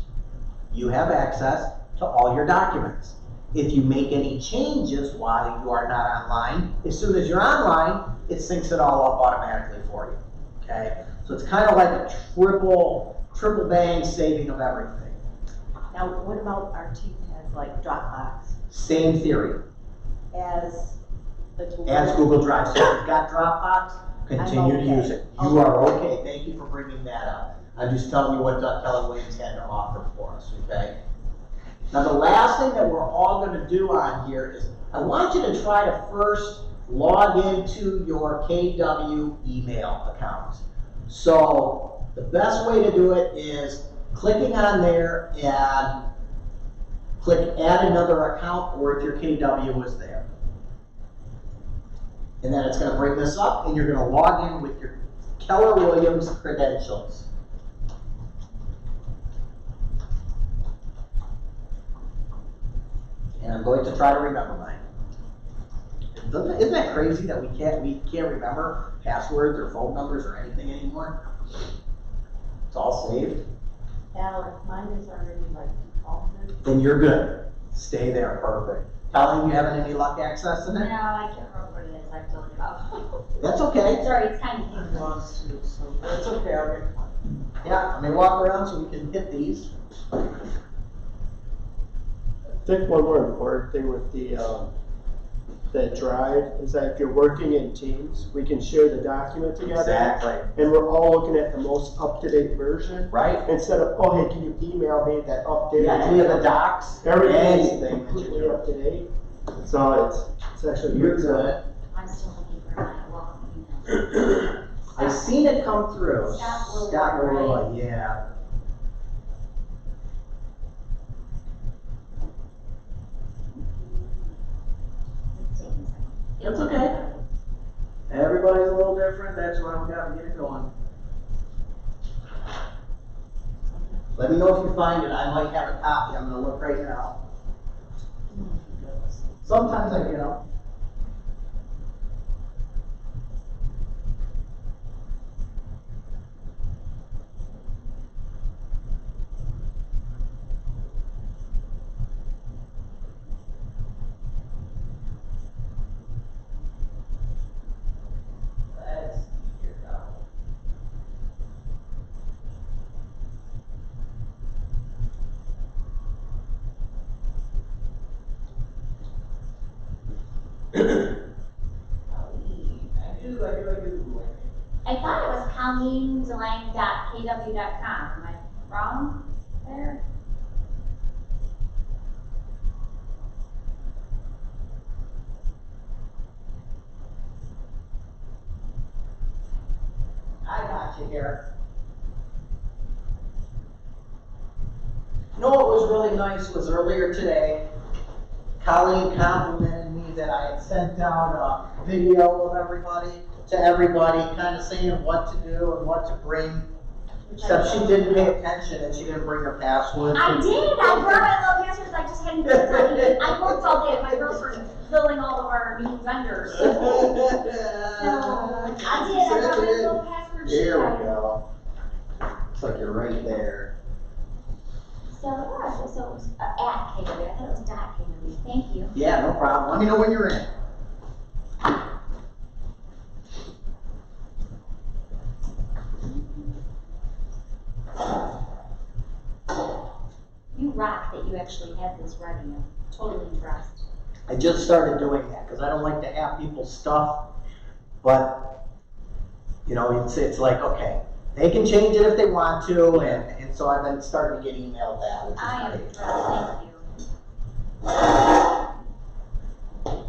You have access to all your documents. If you make any changes while you are not online, as soon as you're online, it syncs it all up automatically for you, okay? So it's kind of like a triple bang saving of everything. Now, what about our team has like Dropbox Same theory as the Google? as Google Drive. So if you've got Dropbox, continue to okay. use it. You are okay, thank you for bringing that up. I'm just telling you what Keller Williams had to offer for us, okay? Now the last thing that we're all going to do on here is I want you to try to first log into your KW email account. So the best way to do it is clicking on there and click add another account, or if your KW is there. And then it's going to bring this up and you're going to log in with your Keller Williams credentials. And I'm going to try to remember mine. Isn't that crazy that we can't remember passwords or phone numbers or anything anymore? It's all saved. Yeah, if mine is already like defaulted. Then you're good. Stay there, perfect. Colleen, you having any luck accessing No, it? I can't remember what it is, I've told you about. That's okay. Sorry, it's kind of. Lost too, so that's okay, I'll get one. Yeah, I mean walk around so we can hit these. I think one more important thing with the that drive is that if you're working in teams, we can share the document together. Exactly. And we're all looking at the most up-to-date version. Right. Instead of, oh, hey, can you email me that updated? Yeah, any of the docs, Everything's anything that you completely do. up to date. So it's actually You're good. good. I'm still looking for my welcome email. I seen it come through. Scott Scott Leroy, Leroy, yeah. It's okay. Everybody's a little different, that's why we gotta get it going. Let me know if you find it, I might have a copy, I'm gonna look right now. Sometimes I get them. Let's see here now. I thought it was colleendelang.kw.com. Am I wrong there? I got you here. You know what was really nice was earlier today, Colleen complimented me that I had sent out a video of everybody, to everybody, kind of saying what to do and what to bring. Except she didn't pay attention and she didn't bring her password. I did. I brought my little passwords. I just hadn't been time. I worked all day. My girls were filling all of our meeting vendors. So I did. I brought my little password sheet. There we go. Looks like you're right there. So it was at KW. I thought it was .KW. Thank you. Yeah, no problem. Let me know when you're in. You rock that you actually had this ready. I'm totally impressed. I just started doing that because I don't like to have people's stuff, but you know, it's like, okay, they can change it if they want to, and so I've been starting to get emailed that, which is I am great. impressed. Thank you.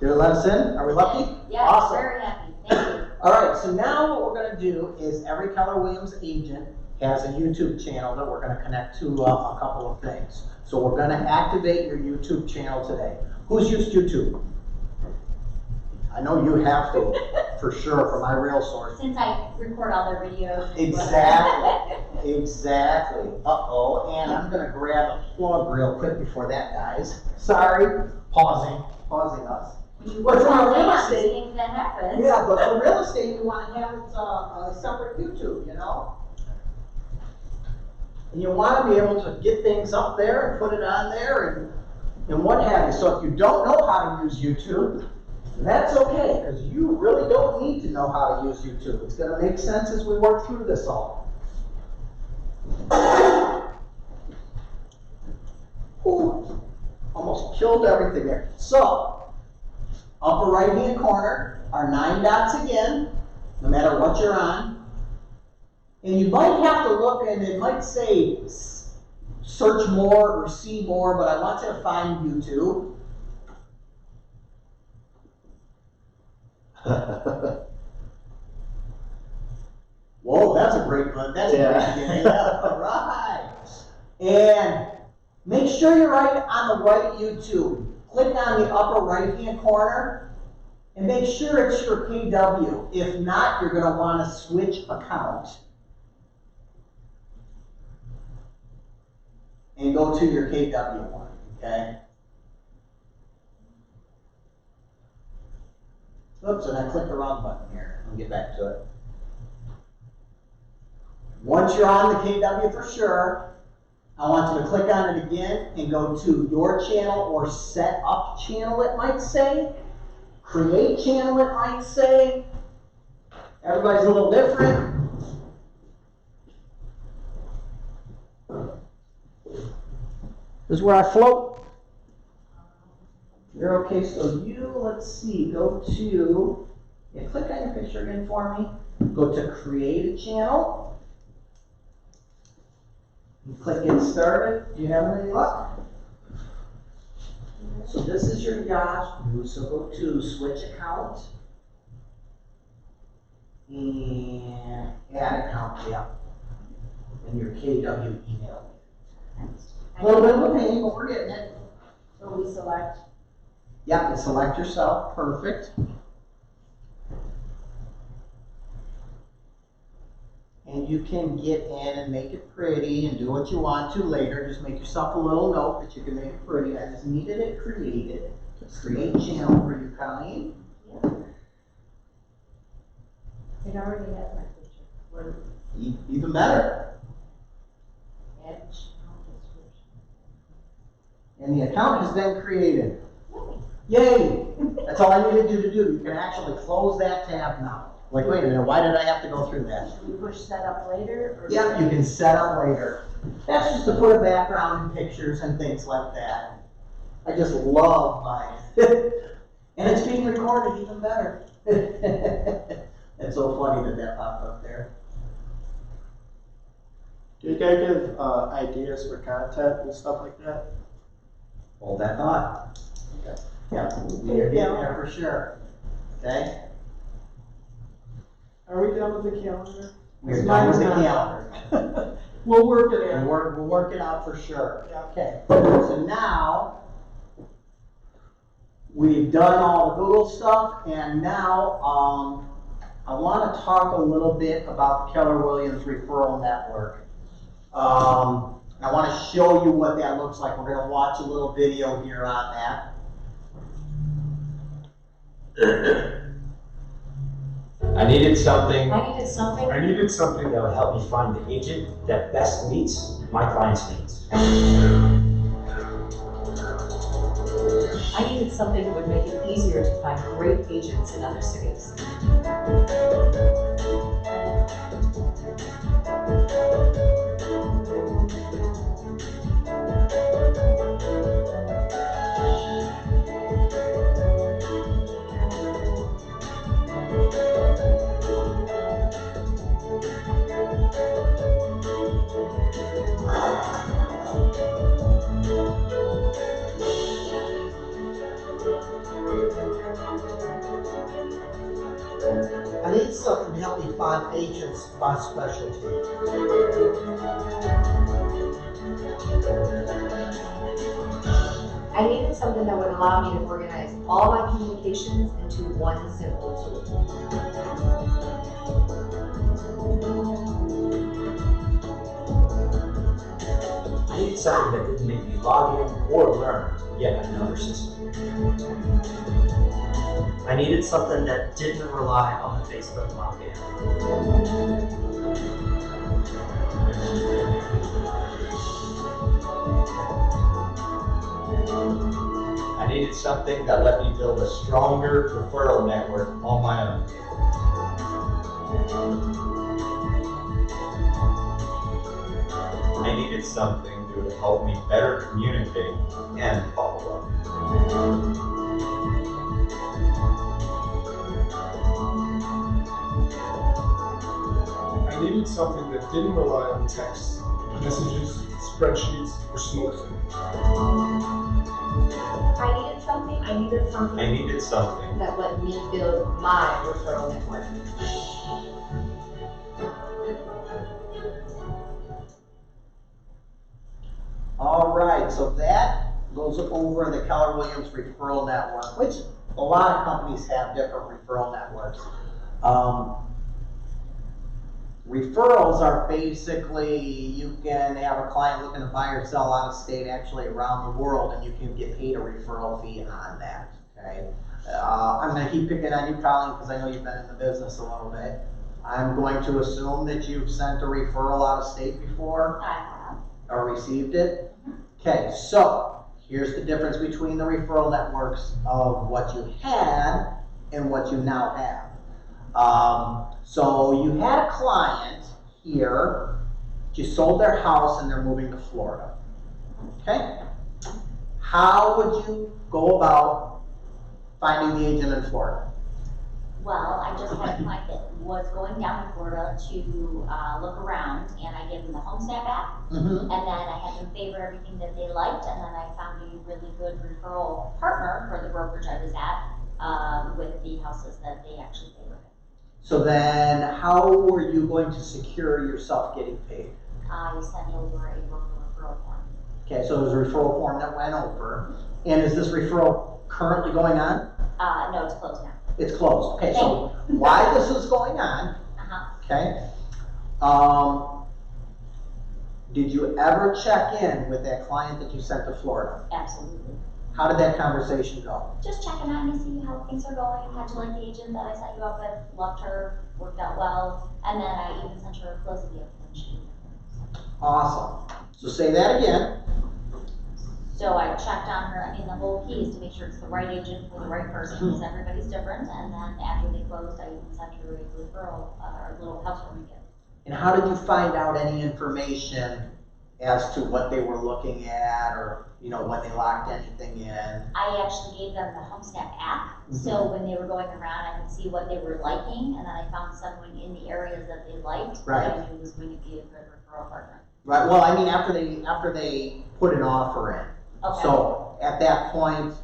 Did it let us in? Are we lucky? Yeah, Awesome. very happy. Thank you. All right, so now what we're gonna do is every Keller Williams agent has a YouTube channel that we're gonna connect to a couple of things. So we're gonna activate your YouTube channel today. Who's used YouTube? I know you have to, for sure, for my real source. Since I record all their videos. Exactly, exactly. Uh-oh, and I'm gonna grab a plug real quick before that dies. Sorry, pausing us. But for real estate, Things that happen. yeah, but for real estate, you wanna have it, a separate YouTube, you know? And you wanna be able to get things up there and put it on there and what have you. So if you don't know how to use YouTube, that's okay, because you really don't need to know how to use YouTube. It's gonna make sense as we work through this all. Ooh, almost killed everything there. So, upper right hand corner are 9 dots again, no matter what you're on. And you might have to look and it might say search more or see more, but I want you to find YouTube. Whoa, that's a great one. That's a great beginning. All right. And make sure you're right on the right YouTube. Click on the upper right-hand corner and make sure it's your KW. If not, you're going to want to switch account and go to your KW one, okay? Oops, and I clicked the wrong button here. I'll get back to it. Once you're on the KW for sure, I want you to click on it again and go to your channel or set up channel, it might say. Create channel, it might say. Everybody's a little different. This is where I float. You're okay, so you, let's see, go to, yeah, click on your picture again for me. Go to create a channel. You click get started. Do you have any luck? So this is your Yahoo, so go to switch account. And add account, yeah. And your KW email. A little bit of a pain, but we're getting it. So we select. Yep, and select yourself, perfect. And you can get in and make it pretty and do what you want to later. Just make yourself a little note that you can make it pretty. I just needed it created. Create channel for you, Colleen. It already has my picture. Where Even better. add channel description. And the account has been created. Yay! That's all I needed you to do. You can actually close that tab now. Like, wait a minute, why did I have to go through that? Should we push set up later? Or Yep, you can set up later. That's just to put a background and pictures and things like that. I just love mine. And it's being recorded even better. It's so funny that that popped up there. Do you guys give ideas for content and stuff like that? Hold that thought. Okay. Yeah, we are getting there for sure. Okay? Are we done with the calendar? We're Mine done with is the not. calendar. We'll work it We'll in. work it out for sure. Yeah. Okay, so now we've done all the Google stuff, and now I want to talk a little bit about the Keller Williams Referral Network. I want to show you what that looks like. We're going to watch a little video here on that. I needed something I needed something. I needed something that would help me find the agent that best meets my client's needs. I needed something that would make it easier to find great agents in other cities. I need something to help me find agents by specialty. I needed something that would allow me to organize all my communications into one simple tool. I needed something that didn't make me log in or learn yet another system. I needed something that didn't rely on the Facebook login. I needed something that let me build a stronger referral network on my own. I needed something that would help me better communicate and follow up. I needed something that didn't rely on text, messages, spreadsheets, or smoke signals. I needed something I needed something that let me build my referral network. All right, so that goes over the Keller Williams Referral Network, which a lot of companies have different referral networks. Referrals are basically, you can have a client looking to buy or sell out of state, actually around the world, and you can get paid a referral fee on that, okay? I'm gonna keep picking on you, Colleen, because I know you've been in the business a little bit. I'm going to assume that you've sent a referral out of state before? I have. Or received it? Okay, so here's the difference between the referral networks of what you had and what you now have. So you had a client here, you sold their house and they're moving to Florida. Okay? how would you go about finding the agent in Florida? Well, I just had a client that was going down to Florida to look around, and I gave them the HomeSnap app, Mm-hmm. and then I had them favor everything that they liked, and then I found a really good referral partner for the brokerage I was at with the houses that they actually favored. So then, how were you going to secure yourself getting paid? I sent over a broker referral form. Okay, so there's a referral form that went over. And is this referral currently going on? No, it's closed now. It's closed. Okay, so why this is going on, okay? Did you ever check in with that client that you sent to Florida? Absolutely. How did that conversation go? Just checking on to see how things are going. How'd you like the agent that I set you up with? Loved her, worked out well, and then I even sent her a closing gift when she. Awesome. So say that again. So I checked on her. I mean, the whole key is to make sure it's the right agent for the right person, because everybody's different. And then after they closed, I even sent her a referral, or a little housewarming gift. And how did you find out any information as to what they were looking at, or when they locked anything in? I actually gave them the HomeSnap app, so when they were going around, I could see what they were liking, and then I found someone in the areas that they liked that I knew was going to be a good referral partner. Right. Well, I mean, after they put an offer in. Okay. So at that point,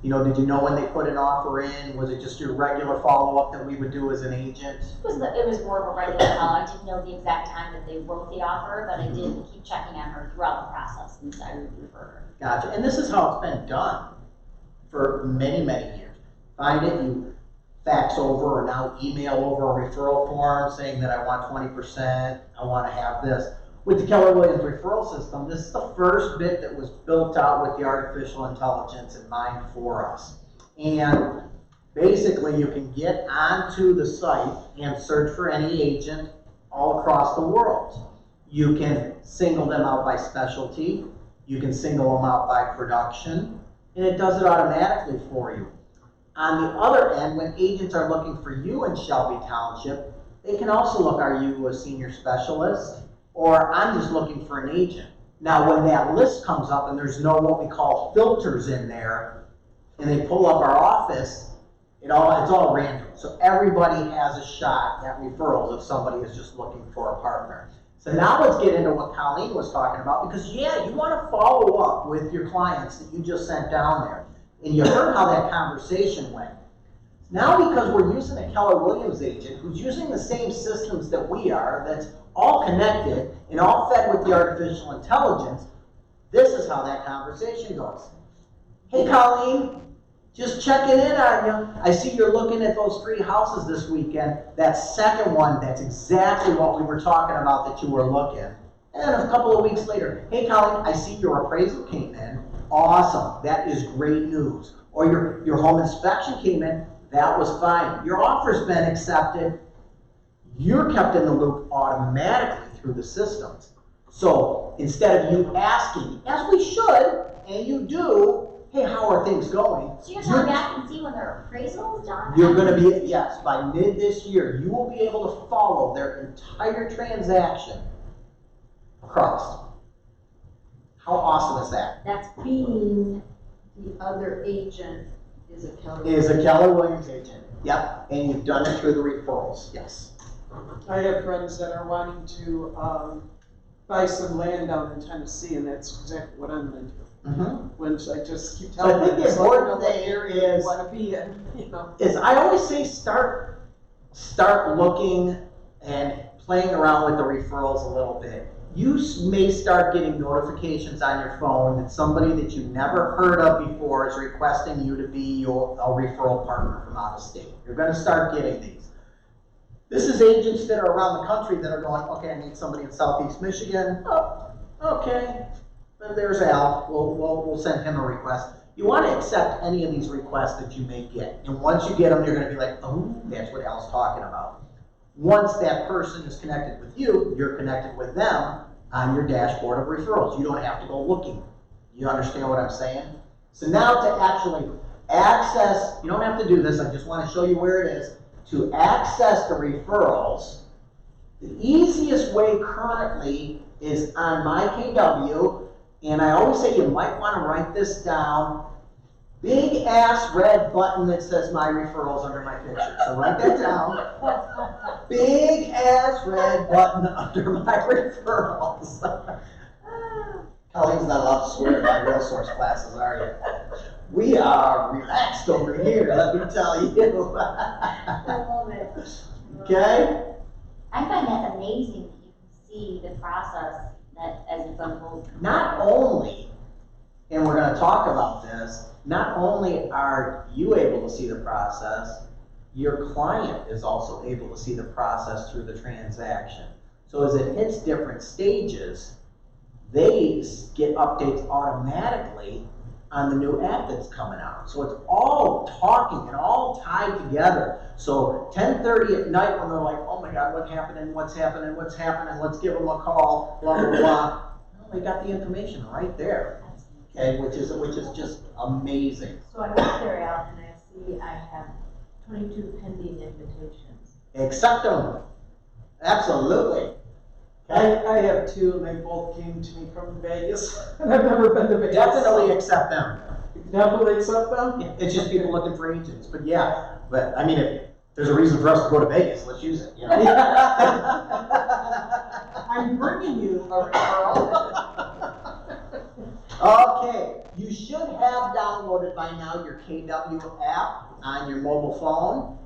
did you know when they put an offer in? Was it just your regular follow-up that we would do as an agent? It was more of a regular call. I didn't know the exact time that they wrote the offer, but I did keep checking on her throughout the process since I referred her. Gotcha. And this is how it's been done for many, many years. Find it, you fax over or now email over a referral form saying that I want 20%, I want to have this. With the Keller Williams referral system, this is the first bit that was built out with the artificial intelligence in mind for us. And basically, you can get onto the site and search for any agent all across the world. You can single them out by specialty. You can single them out by production. And it does it automatically for you. On the other end, when agents are looking for you in Shelby Township, they can also look, are you a senior specialist? Or I'm just looking for an agent. Now, when that list comes up and there's no what we call filters in there, and they pull up our office, it's all random. So everybody has a shot at referrals if somebody is just looking for a partner. So now let's get into what Colleen was talking about, because you want to follow up with your clients that you just sent down there. And you heard how that conversation went. Now, because we're using a Keller Williams agent who's using the same systems that we are, that's all connected and all fed with the artificial intelligence, this is how that conversation goes. Hey, Colleen, just checking in on you. I see you're looking at those 3 houses this weekend. That second one, that's exactly what we were talking about that you were looking. And a couple of weeks later, hey, Colleen, I see your appraisal came in. Awesome. That is great news. Or your home inspection came in. That was fine. Your offer's been accepted. You're kept in the loop automatically through the systems. So instead of you asking, as we should, and you do, hey, how are things going? So you're telling me I can see when their appraisal is done? You're going to be, yes, by mid this year, you will be able to follow their entire transaction across. How awesome is that? That's being the other agent is a Keller. Is a Keller Williams agent. Yep, and you've done it through the referrals. Yes. I have friends that are wanting to buy some land down in Tennessee, and that's exactly what I'm into. Which I just keep So I telling think them, the it's like, important what thing area is- you want to be in, Is I always say start looking and playing around with the referrals a little bit. You may start getting notifications on your phone that somebody that you never heard of before is requesting you to be a referral partner from out of state. You're going to start getting these. This is agents that are around the country that are going, okay, I need somebody in Southeast Michigan. Oh, okay. Then there's Al. We'll send him a request. You want to accept any of these requests that you may get. And once you get them, you're going to be like, oh, that's what Al's talking about. Once that person is connected with you, you're connected with them on your dashboard of referrals. You don't have to go looking. You understand what I'm saying? So now to actually access, you don't have to do this, I just want to show you where it is. To access the referrals, the easiest way currently is on my KW. And I always say you might want to write this down. Big ass red button that says my referrals under my picture. So write that down. Big ass red button under my referrals. Colleen's not allowed to swear in my real source classes, are you? We are relaxed over here, let me tell you. I love it. Okay? I find that amazing that you can see the process that as it's unfolding. Not only, and we're gonna talk about this, not only are you able to see the process, your client is also able to see the process through the transaction. So as it hits different stages, they get updates automatically on the new app that's coming out. So it's all talking and all tied together. So 10:30 at night when they're like, oh my God, what's happening, let's give them a call, blah, blah, blah. Well, they got the information right there, okay, which is just amazing. So I look there, Al, and I see I have 22 pending invitations. Accept them, absolutely. Okay? I have two, and they both came to me from Vegas, and I've never been to Vegas. Definitely accept them. Definitely accept them? It's just people looking for agents, but yeah, but I mean, if there's a reason for us to go to Vegas, let's use it, you know? I'm bringing you a referral. Okay, you should have downloaded by now your KW app on your mobile phone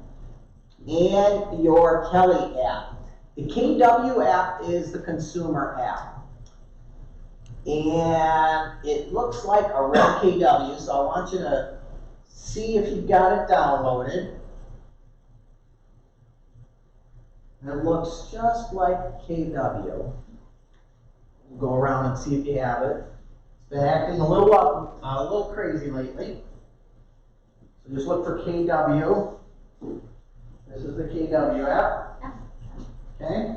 and your Kelly app. The KW app is the consumer app. And it looks like a red KW, so I want you to see if you've got it downloaded. It looks just like KW. We'll go around and see if you have it. It's been acting a little crazy lately. So just look for KW. This is the KW app. Okay?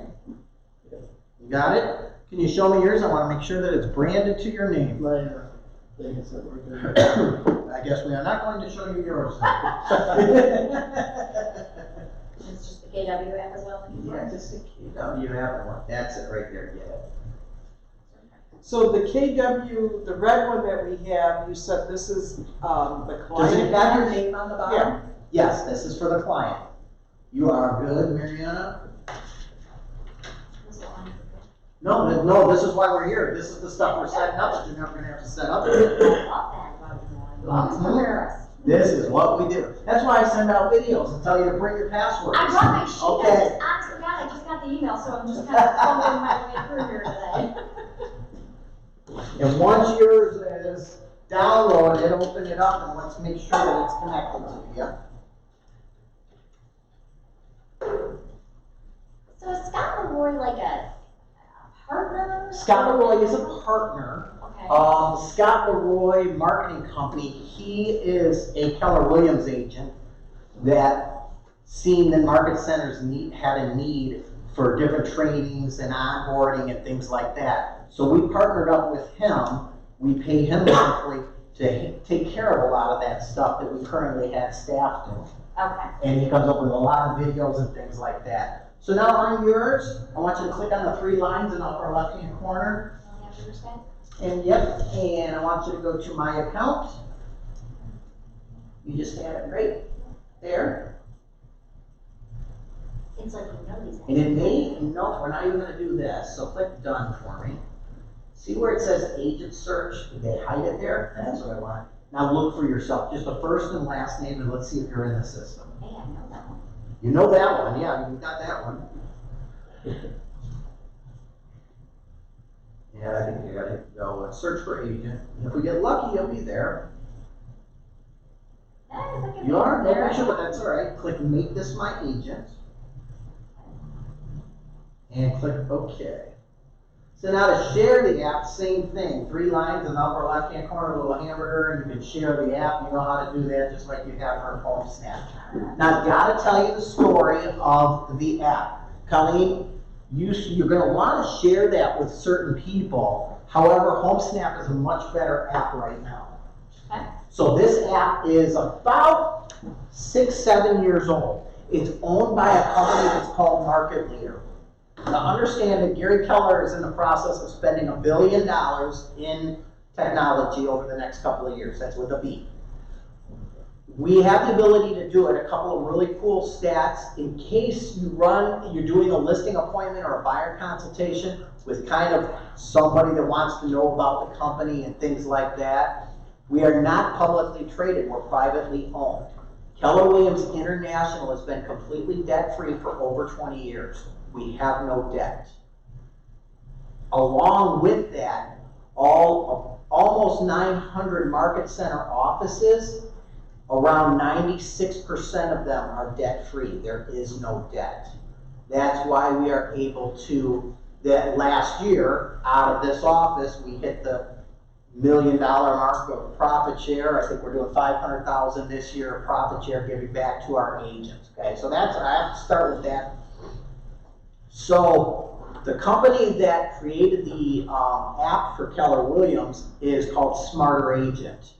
You got it? Can you show me yours? I want to make sure that it's branded to your name. I guess we are not going to show you yours. It's just the KW app as well? Yeah, just the KW app. That's it right there. Get it. So the KW, the red one that we have, you said this is the client? Does it have your name on the bottom? Yeah. Yes, this is for the client. You are good, Mariana? No, this is why we're here. This is the stuff we're setting up that you're never going to have to set up. This is what we do. That's why I send out videos and tell you to bring your passwords. I brought my sheet, Okay. I just, honest to God, I just got the email, so I'm just kind of fumbling my way through here today. And once yours is downloaded, open it up and let's make sure that it's connected to you. So is Scott Leroy like a partner? Scott Leroy is a partner. Okay. Scott Leroy Marketing Company, he is a Keller Williams agent that seen the market centers had a need for different trainings and onboarding and things like that. So we partnered up with him. We pay him monthly to take care of a lot of that stuff that we currently have staff doing. Okay. And he comes up with a lot of videos and things like that. So now on yours, I want you to click on the three lines in the upper left-hand corner. Only have to understand? And yep, and I want you to go to my account. You just have it right there. Seems like you know these. And it may, no, we're not even gonna do this, so click done for me. See where it says agent search? Did they hide it there? That's what I want. Now look for yourself, just the first and last name, and let's see if you're in the system. Hey, I know that one. You know that one, yeah, you got that one. Yeah, I think you gotta go and search for agent. And if we get lucky, you'll be there. Yeah, it's like You are? there. No, sure, but that's all right. Click make this my agent. And click OK. So now to share the app, same thing. Three lines in the upper left-hand corner, a little hamburger, and you can share the app. You know how to do that just like you have for Home Snap. Now I've got to tell you the story of the app. Colleen, you're going to want to share that with certain people. However, Home Snap is a much better app right now. Okay. So this app is about 6-7 years old. It's owned by a company that's called Market Leader. Now understand that Gary Keller is in the process of spending $1 billion in technology over the next couple of years. That's with a B. We have the ability to do it. A couple of really cool stats in case you're doing a listing appointment or a buyer consultation with kind of somebody that wants to know about the company and things like that. We are not publicly traded, we're privately owned. Keller Williams International has been completely debt-free for over 20 years. We have no debt. Along with that, almost 900 market center offices, around 96% of them are debt-free. There is no debt. That's why we are able to, that last year, out of this office, we hit the $1 million mark of profit share. I think we're doing $500,000 this year of profit share giving back to our agents. Okay, so I have to start with that. So the company that created the app for Keller Williams is called Smarter Agent.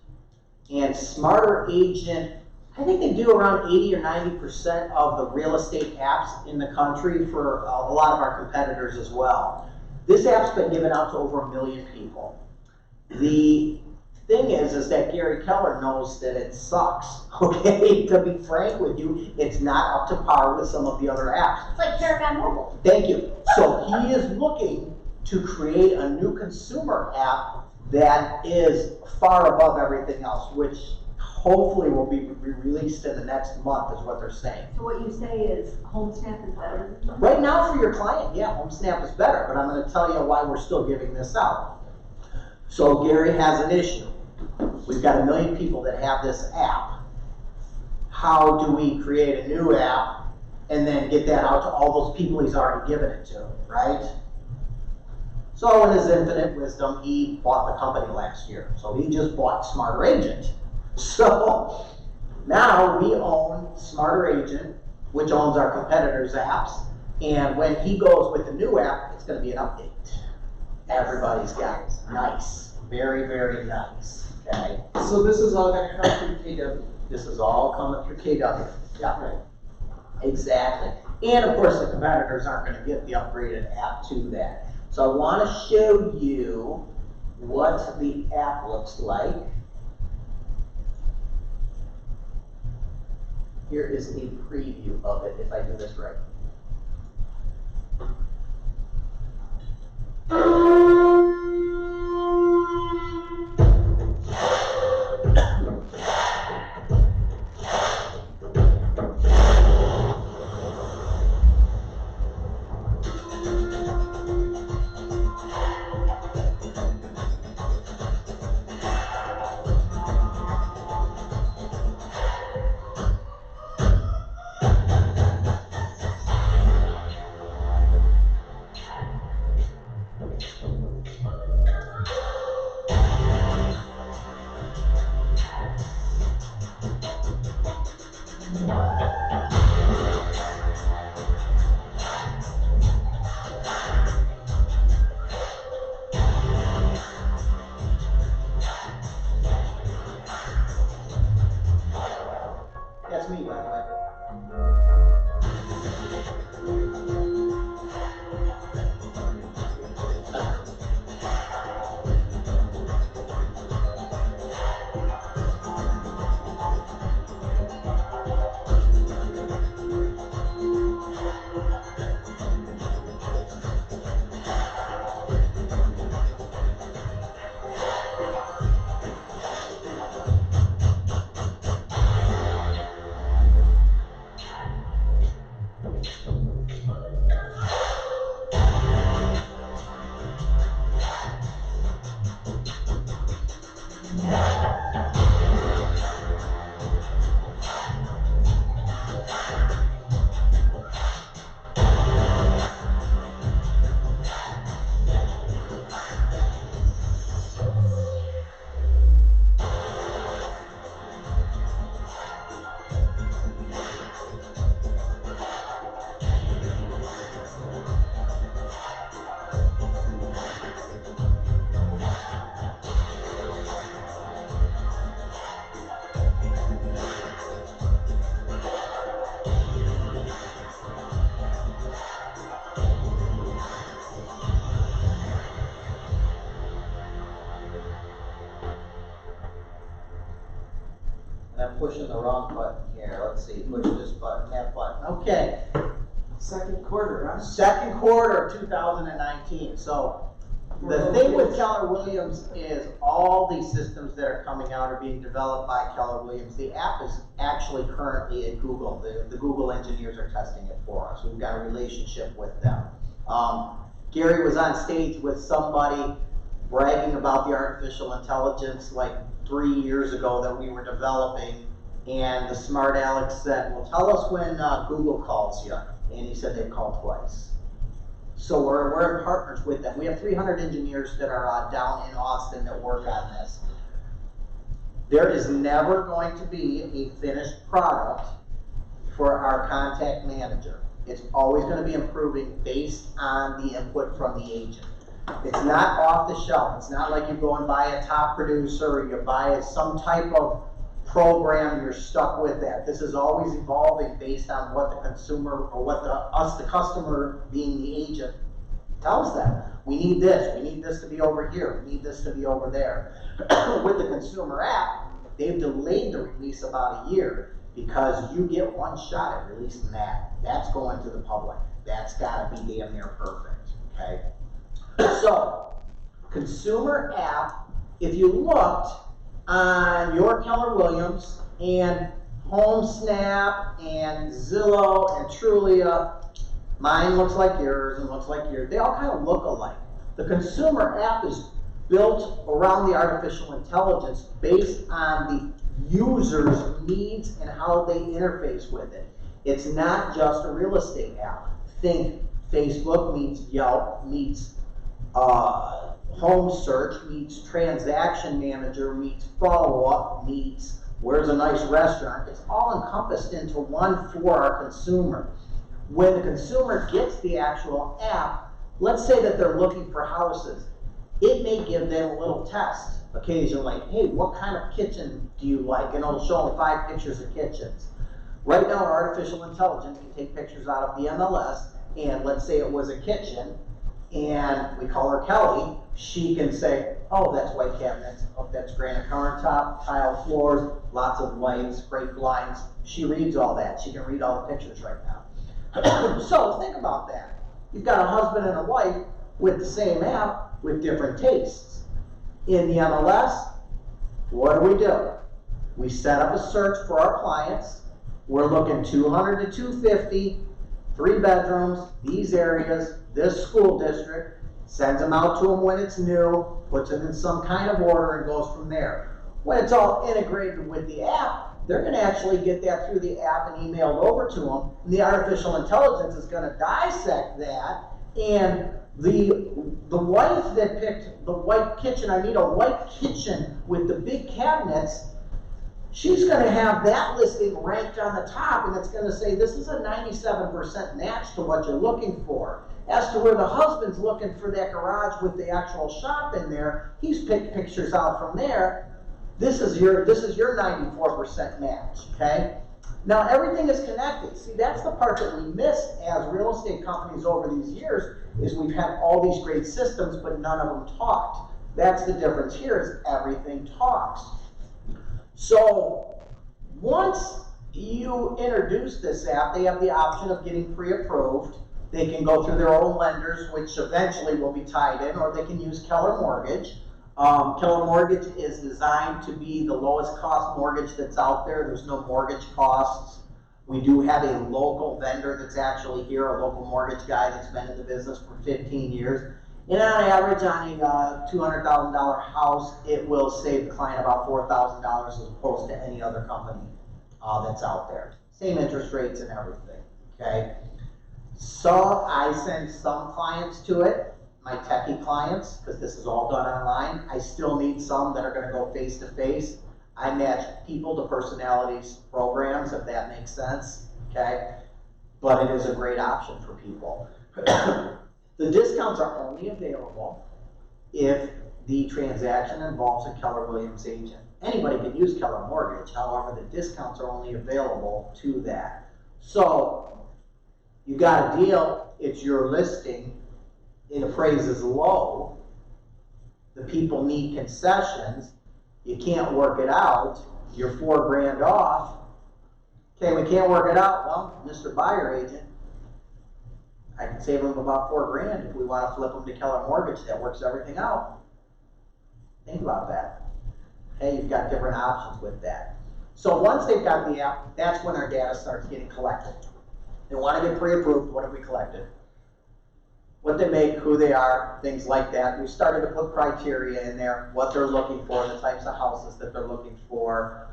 And Smarter Agent, I think they do around 80 or 90% of the real estate apps in the country for a lot of our competitors as well. This app's been given out to over 1 million people. The thing is that Gary Keller knows that it sucks, okay? To be frank with you, it's not up to par with some of the other apps. It's like Paragon Mobile. Thank you. So he is looking to create a new consumer app that is far above everything else, which hopefully will be released in the next month, is what they're saying. So what you say is HomeSnap is better than that? Right now for your client, yeah, HomeSnap is better, but I'm going to tell you why we're still giving this out. So Gary has an issue. We've got 1 million people that have this app. How do we create a new app and then get that out to all those people he's already given it to, right? So in his infinite wisdom, he bought the company last year. So he just bought Smarter Agent. So now we own Smarter Agent, which owns our competitors' apps. And when he goes with the new app, it's going to be an update. Everybody's got it. Nice. Very, very nice. Okay. So this is all gonna come through KW. This is all coming through KW. Yeah. Exactly. And of course, the competitors aren't going to get the upgraded app to that. So I want to show you what the app looks like. Here is a preview of it if I do this right. That's me, by the way. pushing the wrong button here. Let's see, push this button, that button. Okay, Second quarter, huh? second quarter of 2019. So the thing with Keller Williams is all these systems that are coming out are being developed by Keller Williams. The app is actually currently at Google. The Google engineers are testing it for us. We've got a relationship with them. Gary was on stage with somebody bragging about the artificial intelligence like 3 years ago that we were developing, and the smart Alex said, well, tell us when Google calls you. And he said they've called twice. So we're in partners with them. We have 300 engineers that are down in Austin that work on this. There is never going to be a finished product for our contact manager. It's always going to be improving based on the input from the agent. It's not off the shelf. It's not like you go and buy a top producer or you buy some type of program, you're stuck with that. This is always evolving based on what the consumer or what the customer being the agent tells them. We need this to be over here, we need this to be over there. With the consumer app, they've delayed the release about a year because you get one shot at releasing that. That's going to the public. That's gotta be damn near perfect, okay? So, consumer app, if you looked on your Keller Williams and HomeSnap and Zillow and Trulia, mine looks like yours and looks like yours. They all kind of look alike. The consumer app is built around the artificial intelligence based on the user's needs and how they interface with it. It's not just a real estate app. Think Facebook meets Yelp meets home search meets transaction manager meets follow-up meets where's a nice restaurant. It's all encompassed into one for our consumer. When the consumer gets the actual app, let's say that they're looking for houses, it may give them a little test occasionally, like, hey, what kind of kitchen do you like? And it'll show them 5 pictures of kitchens. Right now, artificial intelligence can take pictures out of the MLS, and let's say it was a kitchen, and we call her Kelly, she can say, oh, that's white cabinets, oh, that's granite countertop, tile floors, lots of lights, great blinds. She reads all that. She can read all the pictures right now. So think about that. You've got a husband and a wife with the same app with different tastes. In the MLS, what do? We set up a search for our clients. We're looking 200 to 250, 3 bedrooms, these areas, this school district, sends them out to them when it's new, puts them in some kind of order and goes from there. When it's all integrated with the app, they're going to actually get that through the app and emailed over to them. And the artificial intelligence is going to dissect that, and the wife that picked the white kitchen, I need a white kitchen with the big cabinets, she's going to have that listing ranked on the top, and it's going to say this is a 97% match to what you're looking for. As to where the husband's looking for that garage with the actual shop in there, he's picked pictures out from there. This is your 94% match, okay? Now everything is connected. See, that's the part that we missed as real estate companies over these years, is we've had all these great systems, but none of them talked. That's the difference here, is everything talks. So once you introduce this app, they have the option of getting pre-approved. They can go through their own lenders, which eventually will be tied in, or they can use Keller Mortgage. Keller Mortgage is designed to be the lowest cost mortgage that's out there. There's no mortgage costs. We do have a local vendor that's actually here, a local mortgage guy that's been in the business for 15 years. And on average, on a $200,000 house, it will save the client about $4,000 as opposed to any other company that's out there. Same interest rates and everything, okay? So I send some clients to it, my techie clients, because this is all done online. I still need some that are going to go face-to-face. I match people to personalities programs, if that makes sense, okay? But it is a great option for people. The discounts are only available if the transaction involves a Keller Williams agent. Anybody can use Keller Mortgage, however, the discounts are only available to that. So, you got a deal, it's your listing, it appraises low, the people need concessions, you can't work it out, you're $4,000 off. Okay, we can't work it out. Well, Mr. Buyer Agent, I can save them about $4,000 if we want to flip them to Keller Mortgage. That works everything out. Think about that. Hey, you've got different options with that. So once they've got the app, that's when our data starts getting collected. They want to get pre-approved. What have we collected? What they make, who they are, things like that. We started to put criteria in there, what they're looking for, the types of houses that they're looking for,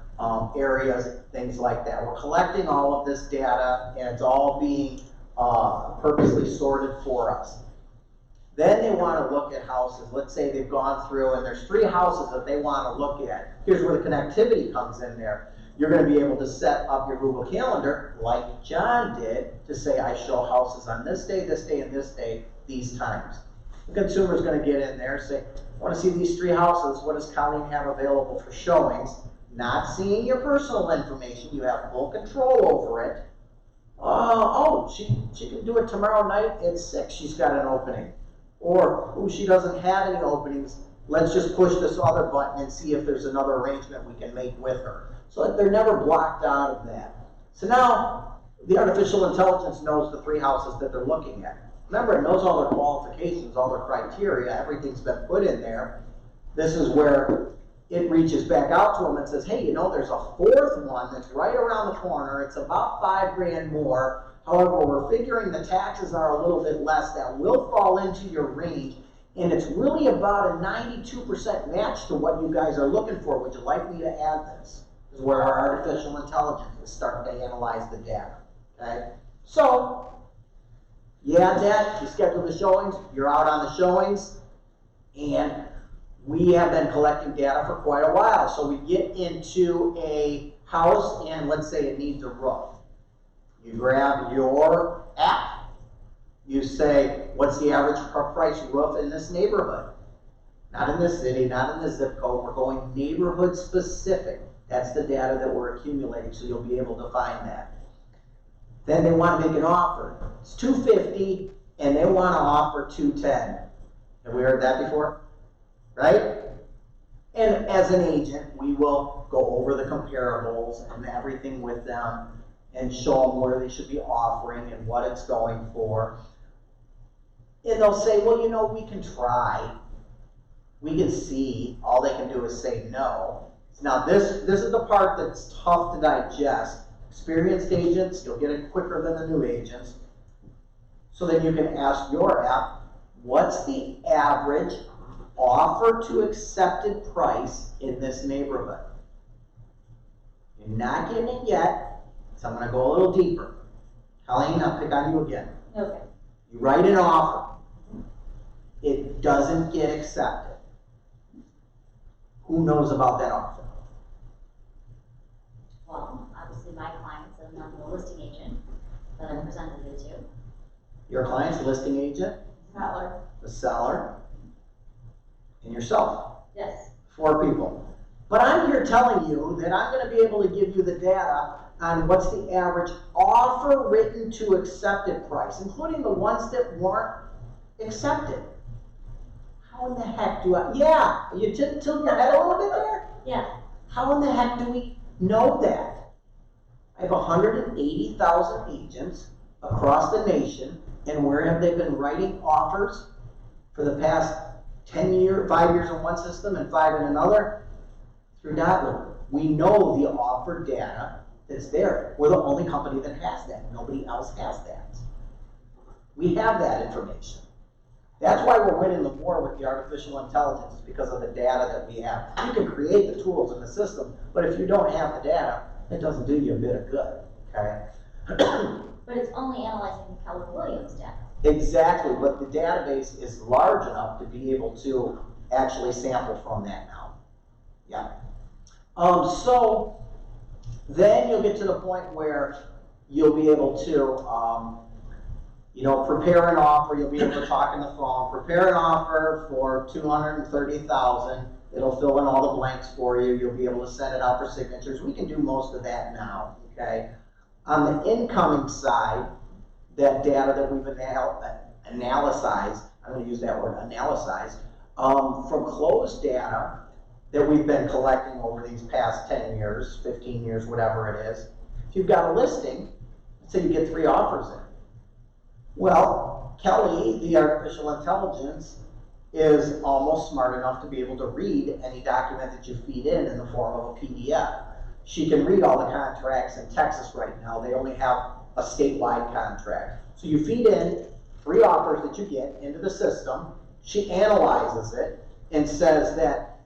areas, things like that. We're collecting all of this data, and it's all being purposely sorted for us. Then they want to look at houses. Let's say they've gone through and there's 3 houses that they want to look at. Here's where the connectivity comes in there. You're going to be able to set up your Google Calendar, like John did, to say, I show houses on this day, and this day, these times. The consumer's going to get in there and say, I want to see these 3 houses. What does Colleen have available for showings? Not seeing your personal information. You have full control over it. Oh, she can do it tomorrow night at 6. She's got an opening. Or, oh, she doesn't have any openings. Let's just push this other button and see if there's another arrangement we can make with her. So that they're never blocked out of that. So now, the artificial intelligence knows the 3 houses that they're looking at. Remember, it knows all their qualifications, all their criteria, everything's been put in there. This is where it reaches back out to them and says, hey, you know, there's a 4th one that's right around the corner. It's about $5,000 more. However, we're figuring the taxes are a little bit less. That will fall into your range. And it's really about a 92% match to what you guys are looking for. Would you like me to add this? This is where our artificial intelligence is starting to analyze the data. Okay? So, you add that, you schedule the showings, you're out on the showings, and we have been collecting data for quite a while. So we get into a house, and let's say it needs a roof. You grab your app, you say, what's the average price roof in this neighborhood? Not in this city, not in this zip code, we're going neighborhood specific. That's the data that we're accumulating, so you'll be able to find that. Then they want to make an offer. It's $250, and they want to offer $210. Have we heard that before? Right? And as an agent, we will go over the comparables and everything with them and show them where they should be offering and what it's going for. And they'll say, well, you know, we can try. We can see. All they can do is say no. Now, this is the part that's tough to digest. Experienced agents, you'll get it quicker than the new agents. So then you can ask your app, what's the average offer to accepted price in this neighborhood? You're not getting it yet, so I'm going to go a little deeper. Colleen, I'll pick on you again. Okay. You write an offer. It doesn't get accepted. Who knows about that offer? Well, obviously my clients and I'm the listing agent that I presented it to. Your client's listing agent, Seller. the seller, and yourself. Yes. 4 people. But I'm here telling you that I'm going to be able to give you the data on what's the average offer written to accepted price, including the ones that weren't accepted. How in the heck do I, yeah, you tilt your head a little bit there? Yeah. How in the heck do we know that? I have 180,000 agents across the nation, and where have they been writing offers for the past 10 years, 5 years in one system and 5 in another? Through Dotloop. We know the offer data that's there. We're the only company that has that. Nobody else has that. We have that information. That's why we're winning the war with the artificial intelligence, because of the data that we have. You can create the tools in the system, but if you don't have the data, it doesn't do you a bit of good, okay? But it's only analyzing the Keller Williams data. Exactly, but the database is large enough to be able to actually sample from that now. Yeah. So then you'll get to the point where you'll be able to, prepare an offer. You'll be able to talk on the phone. Prepare an offer for $230,000. It'll fill in all the blanks for you. You'll be able to send it out for signatures. We can do most of that now. Okay. On the incoming side, that data that we've analyzed, I'm going to use that word, analyzed, from closed data, that we've been collecting over these past 10 years, 15 years, whatever it is. If you've got a listing, let's say you get 3 offers in. Well, Kelly, the artificial intelligence, is almost smart enough to be able to read any document that you feed in the form of a PDF. She can read all the contracts in Texas right now. They only have a statewide contract. So you feed in 3 offers that you get into the system. She analyzes it and says that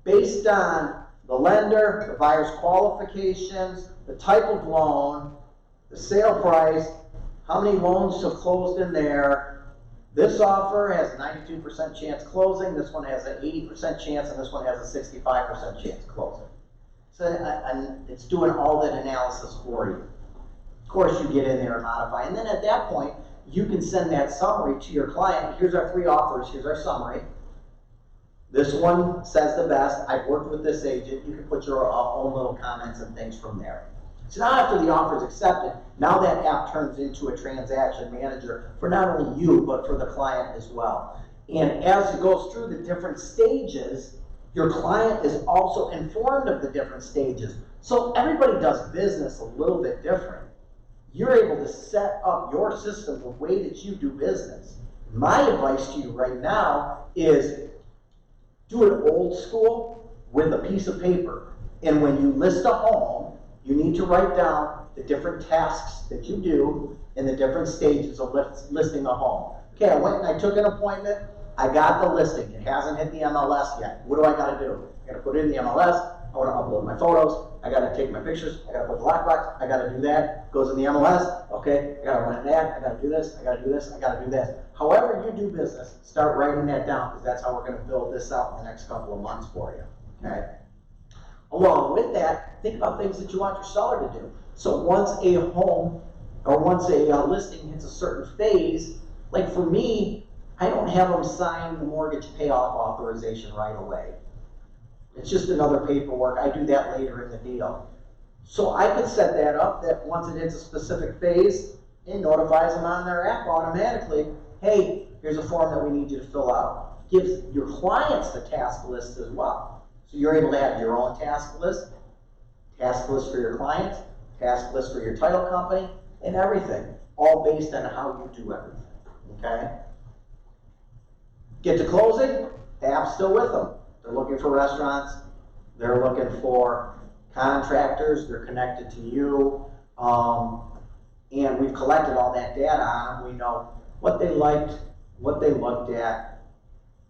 based on the lender, the buyer's qualifications, the type of loan, the sale price, how many loans have closed in there, this offer has a 92% chance closing, this one has an 80% chance, and this one has a 65% chance closing. So it's doing all that analysis for you. Of course, you get in there and modify, and then at that point, you can send that summary to your client. Here's our 3 offers, here's our summary. This one says the best, I've worked with this agent, you can put your own little comments and things from there. So now after the offer is accepted, now that app turns into a transaction manager for not only you, but for the client as well. And as it goes through the different stages, your client is also informed of the different stages. So everybody does business a little bit different. You're able to set up your system the way that you do business. My advice to you right now is do it old school with a piece of paper. And when you list a home, you need to write down the different tasks that you do in the different stages of listing a home. Okay, I went and I took an appointment. I got the listing. It hasn't hit the MLS yet. What do I got to do? I got to put it in the MLS. I want to upload my photos. I got to take my pictures. I got to put the lockbox. I got to do that. Goes in the MLS. Okay, I got to run an ad. I got to do this. I got to do this. I got to do this. However you do business, start writing that down because that's how we're going to build this out in the next couple of months for you. Okay. Along with that, think about things that you want your seller to do. So once a home or once a listing hits a certain phase, like for me, I don't have them sign the mortgage payoff authorization right away. It's just another paperwork. I do that later in the deal. So I could set that up that once it hits a specific phase, it notifies them on their app automatically, hey, here's a form that we need you to fill out. Gives your clients the task list as well. So you're able to have your own task list for your clients, task list for your title company, and everything, all based on how you do everything, okay? Get to closing, the app's still with them. They're looking for restaurants, they're looking for contractors, they're connected to you, and we've collected all that data on them. We know what they liked, what they looked at,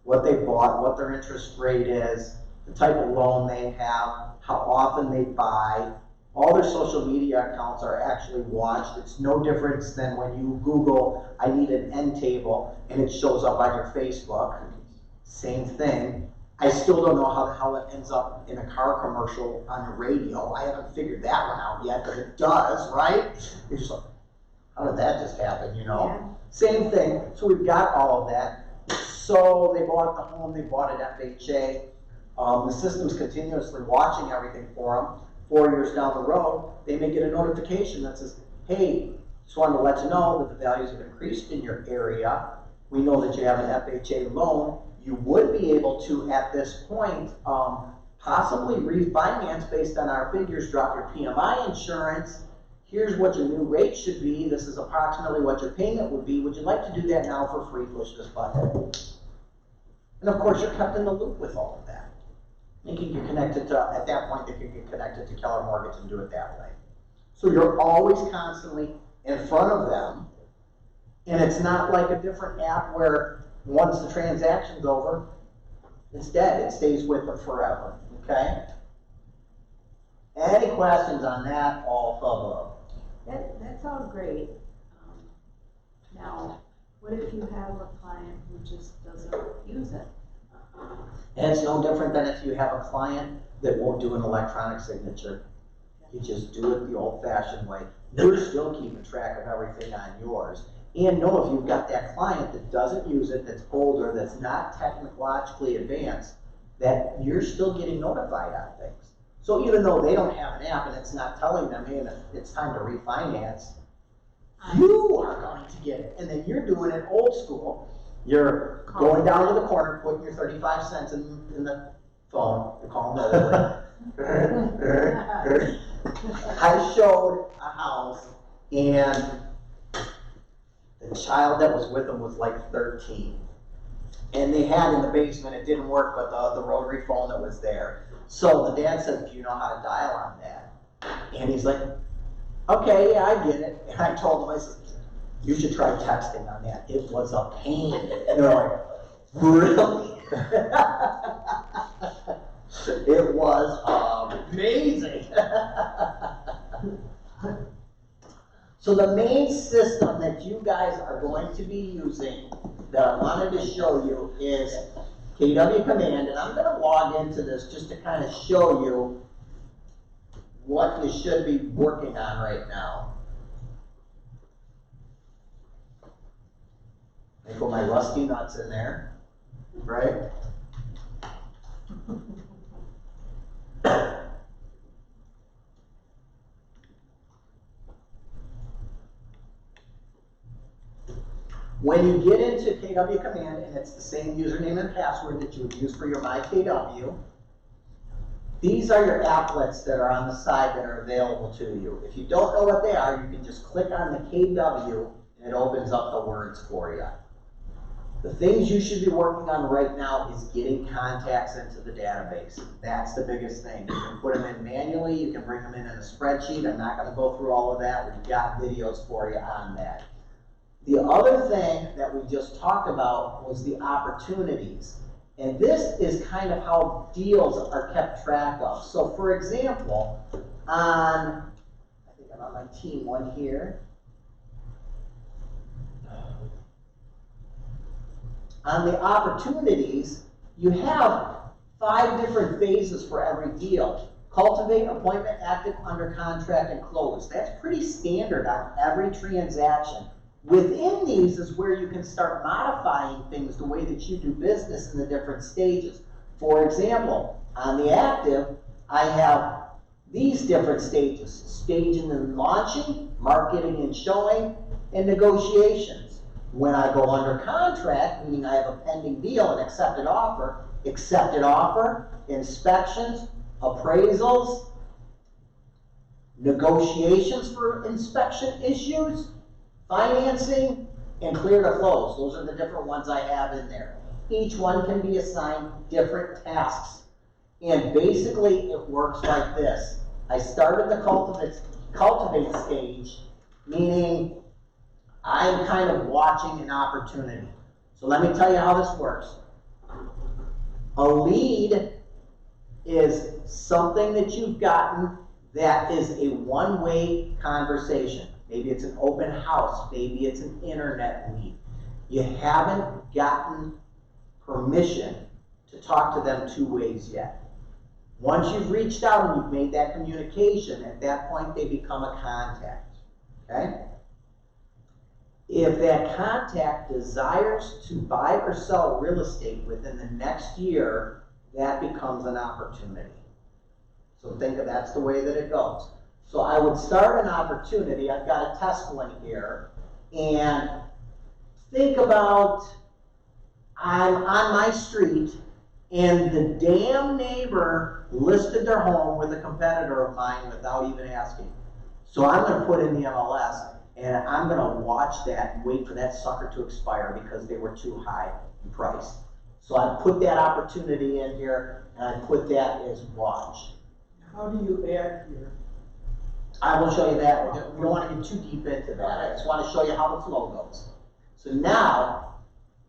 what they bought, what their interest rate is, the type of loan they have, how often they buy. All their social media accounts are actually watched. It's no difference than when you Google, I need an end table, and it shows up on your Facebook. Same thing. I still don't know how the hell it ends up in a car commercial on the radio. I haven't figured that one out yet, but it does, right? You're just like, how did that just happen, you know? Yeah. Same thing. So we've got all of that. So they bought the home, they bought it FHA. The system's continuously watching everything for them. 4 years down the road, they may get a notification that says, hey, just wanted to let you know that the values have increased in your area. We know that you have an FHA loan. You would be able to, at this point, possibly refinance based on our figures, drop your PMI insurance. Here's what your new rate should be. This is approximately what your payment would be. Would you like to do that now for free? Push this button. And of course, you're kept in the loop with all of that. They can get connected to, at that point, they can get connected to Keller Mortgage and do it that way. So you're always constantly in front of them. And it's not like a different app where once the transaction's over, it's dead. It stays with them forever, okay? Any questions on that, all hubbub? That's all great. Now, what if you have a client who just doesn't use it? And it's no different than if you have a client that won't do an electronic signature. You just do it the old-fashioned way. You're still keeping track of everything on yours. And know if you've got that client that doesn't use it, that's older, that's not technologically advanced, that you're still getting notified on things. So even though they don't have an app and it's not telling them, hey, it's time to refinance, you are going to get it. And then you're doing it old school. You're going down to the corner, putting your 35 cents in the phone, we call them I showed a house, and the child that was with them was like 13. And they had in the basement, it didn't work, but the rotary phone that was there. So the dad said, do you know how to dial on that? And he's like, okay, yeah, I get it. And I told him, I said, you should try texting on that. It was a pain. And they're like, really? It was amazing. So the main system that you guys are going to be using that I wanted to show you is KW Command, and I'm going to log into this just to kind of show you what you should be working on right now. I put my rusty nuts in there, right? When you get into KW Command, and it's the same username and password that you would use for your MyKW, these are your applets that are on the side that are available to you. If you don't know what they are, you can just click on the KW and it opens up the words for you. The things you should be working on right now is getting contacts into the database. That's the biggest thing. You can put them in manually, you can bring them in a spreadsheet. I'm not going to go through all of that. We've got videos for you on that. The other thing that we just talked about was the opportunities. And this is kind of how deals are kept track of. So for example, I think I'm on my team one here. On the opportunities, you have 5 different phases for every deal. Cultivate, appointment, active, under contract, and close. That's pretty standard on every transaction. Within these is where you can start modifying things the way that you do business in the different stages. For example, on the active, I have these different stages: staging and launching, marketing and showing, and negotiations. When I go under contract, meaning I have a pending deal, an accepted offer, inspections, appraisals, negotiations for inspection issues, financing, and clear to close. Those are the different ones I have in there. Each one can be assigned different tasks. And basically it works like this. I started the cultivate stage, meaning I'm kind of watching an opportunity. So let me tell you how this works. A lead is something that you've gotten that is a one-way conversation. Maybe it's an open house, maybe it's an internet lead. You haven't gotten permission to talk to them 2 ways yet. Once you've reached out and you've made that communication, at that point they become a contact, okay? If that contact desires to buy or sell real estate within the next year, that becomes an opportunity. So think of that's the way that it goes. So I would start an opportunity. I've got a test one here, and think about I'm on my street and the damn neighbor listed their home with a competitor of mine without even asking. So I'm going to put in the MLS and I'm going to watch that and wait for that sucker to expire because they were too high in price. So I put that opportunity in here and I put that as watch. How do you add here? I will show you that. We don't want to get too deep into that. I just want to show you how the flow goes. So now,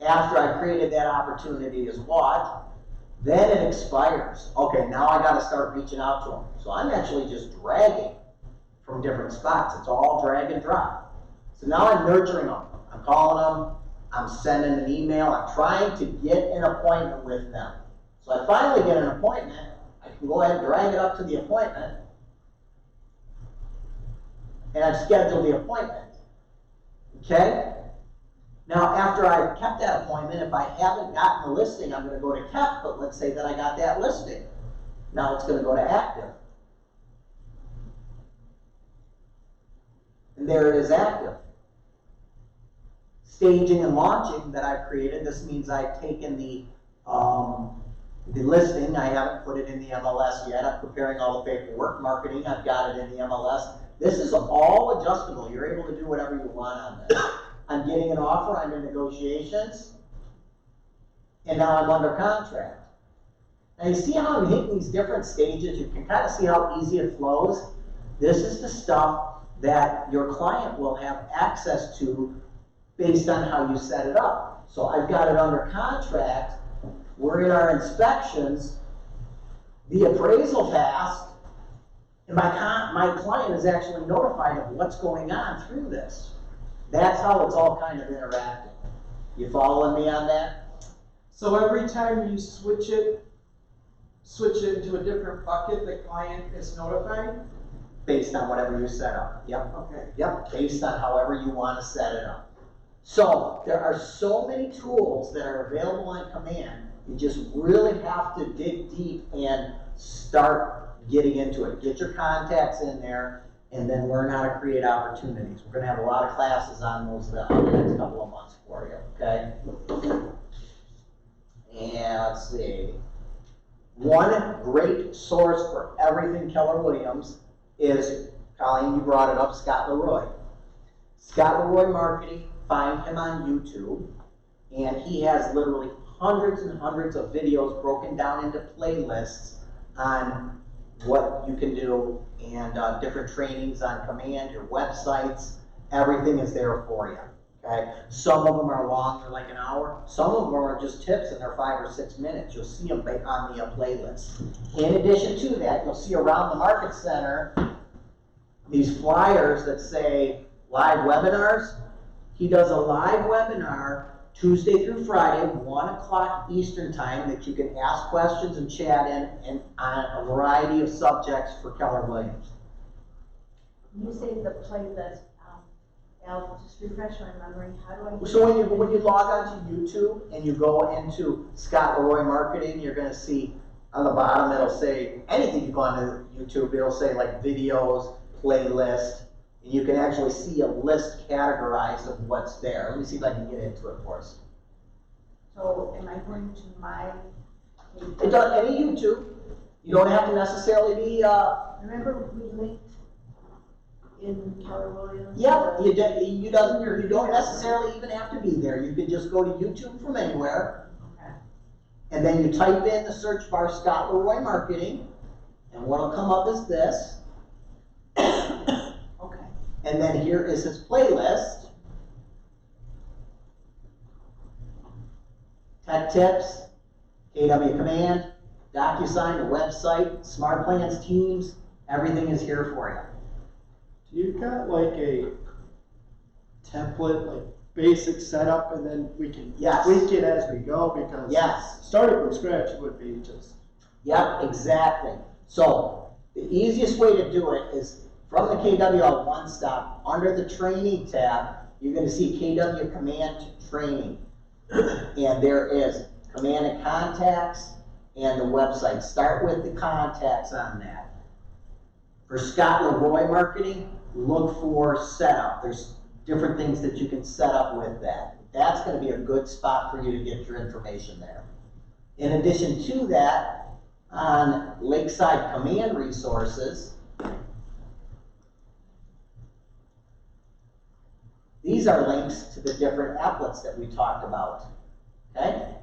after I created that opportunity as watch, then it expires. Okay, now I got to start reaching out to them. So I'm actually just dragging from different spots. It's all drag and drop. So now I'm nurturing them. I'm calling them. I'm sending an email. I'm trying to get an appointment with them. So I finally get an appointment. I can go ahead and drag it up to the appointment. And I've scheduled the appointment. Okay? Now, after I've kept that appointment, if I haven't gotten the listing, I'm going to go to kept, but let's say that I got that listing. Now it's going to go to active. And there it is, active. Staging and launching that I've created, this means I've taken the The listing, I haven't put it in the MLS yet. I'm preparing all the paperwork. Marketing, I've got it in the MLS. This is all adjustable. You're able to do whatever you want on this. I'm getting an offer, I'm in negotiations, and now I'm under contract. Now you see how I'm hitting these different stages? You can kind of see how easy it flows. This is the stuff that your client will have access to based on how you set it up. So I've got it under contract. We're in our inspections. The appraisal passed, and my client is actually notified of what's going on through this. That's how it's all kind of interacting. You following me on that? So every time you switch it into a different bucket, the client is notified? Based on whatever you set up. Yep. Okay. Yep, based on however you want to set it up. So there are so many tools that are available on command. You just really have to dig deep and start getting into it. Get your contacts in there and then learn how to create opportunities. We're going to have a lot of classes on those the next couple of months for you, okay? And let's see. One great source for everything Keller Williams is, Colleen, you brought it up, Scott Leroy. Scott Leroy Marketing, find him on YouTube, and he has literally hundreds and hundreds of videos broken down into playlists on what you can do and different trainings on command, your websites, everything is there for you, okay? Some of them are long, they're like an hour. Some of them are just tips and they're 5 or 6 minutes. You'll see them on the playlist. In addition to that, you'll see around the Market Center these flyers that say live webinars. He does a live webinar Tuesday through Friday, 1 o'clock Eastern time, that you can ask questions and chat in on a variety of subjects for Keller Williams. You say the playlist, Al, just refresh my memory, how do I? So when you log onto YouTube and you go into Scott Leroy Marketing, you're going to see on the bottom it'll say anything. You go onto YouTube, it'll say like videos, playlist, and you can actually see a list categorized of what's there. Let me see if I can get into it for us. So am I going to my? It does any YouTube. You don't have to necessarily be. Remember we linked in Keller Williams? Yeah, you don't necessarily even have to be there. You can just go to YouTube from anywhere, Okay. and then you type in the search bar Scott Leroy Marketing, and what'll come up is this. Okay. And then here is his playlist. Tech tips, KW Command, DocuSign, the website, Smart Plans Teams, everything is here for you. You've got like a template, like basic setup, and then we can Yes. tweak it as we go, because Yes. starting from scratch would be just. Yep, exactly. So the easiest way to do it is from the KWL One Stop, under the Training tab, you're going to see KW Command Training. And there is Command and Contacts and the website. Start with the contacts on that. For Scott Leroy Marketing, look for setup. There's different things that you can set up with that. That's going to be a good spot for you to get your information there. In addition to that, on Lakeside Command Resources, these are links to the different applets that we talked about, okay?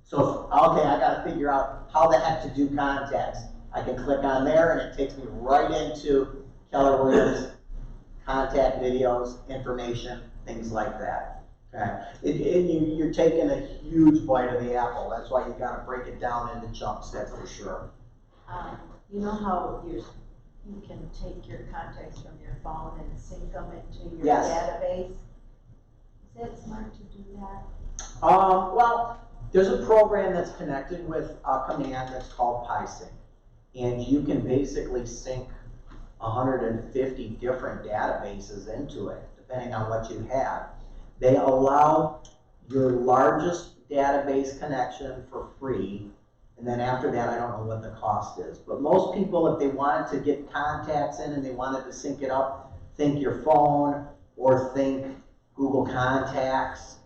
So, okay, I gotta figure out how the heck to do contacts. I can click on there and it takes me right into Keller Williams contact videos, information, things like that, okay? You're taking a huge bite of the apple. That's why you gotta break it down into chunks, that's for sure. You know how you can take your contacts from your phone and sync them into your Yes. database? Is that smart to do that? Well, there's a program that's connected with a command that's called PySync. And you can basically sync 150 different databases into it, depending on what you have. They allow your largest database connection for free. And then after that, I don't know what the cost is. But most people, if they wanted to get contacts in and they wanted to sync it up, think your phone or think Google Contacts,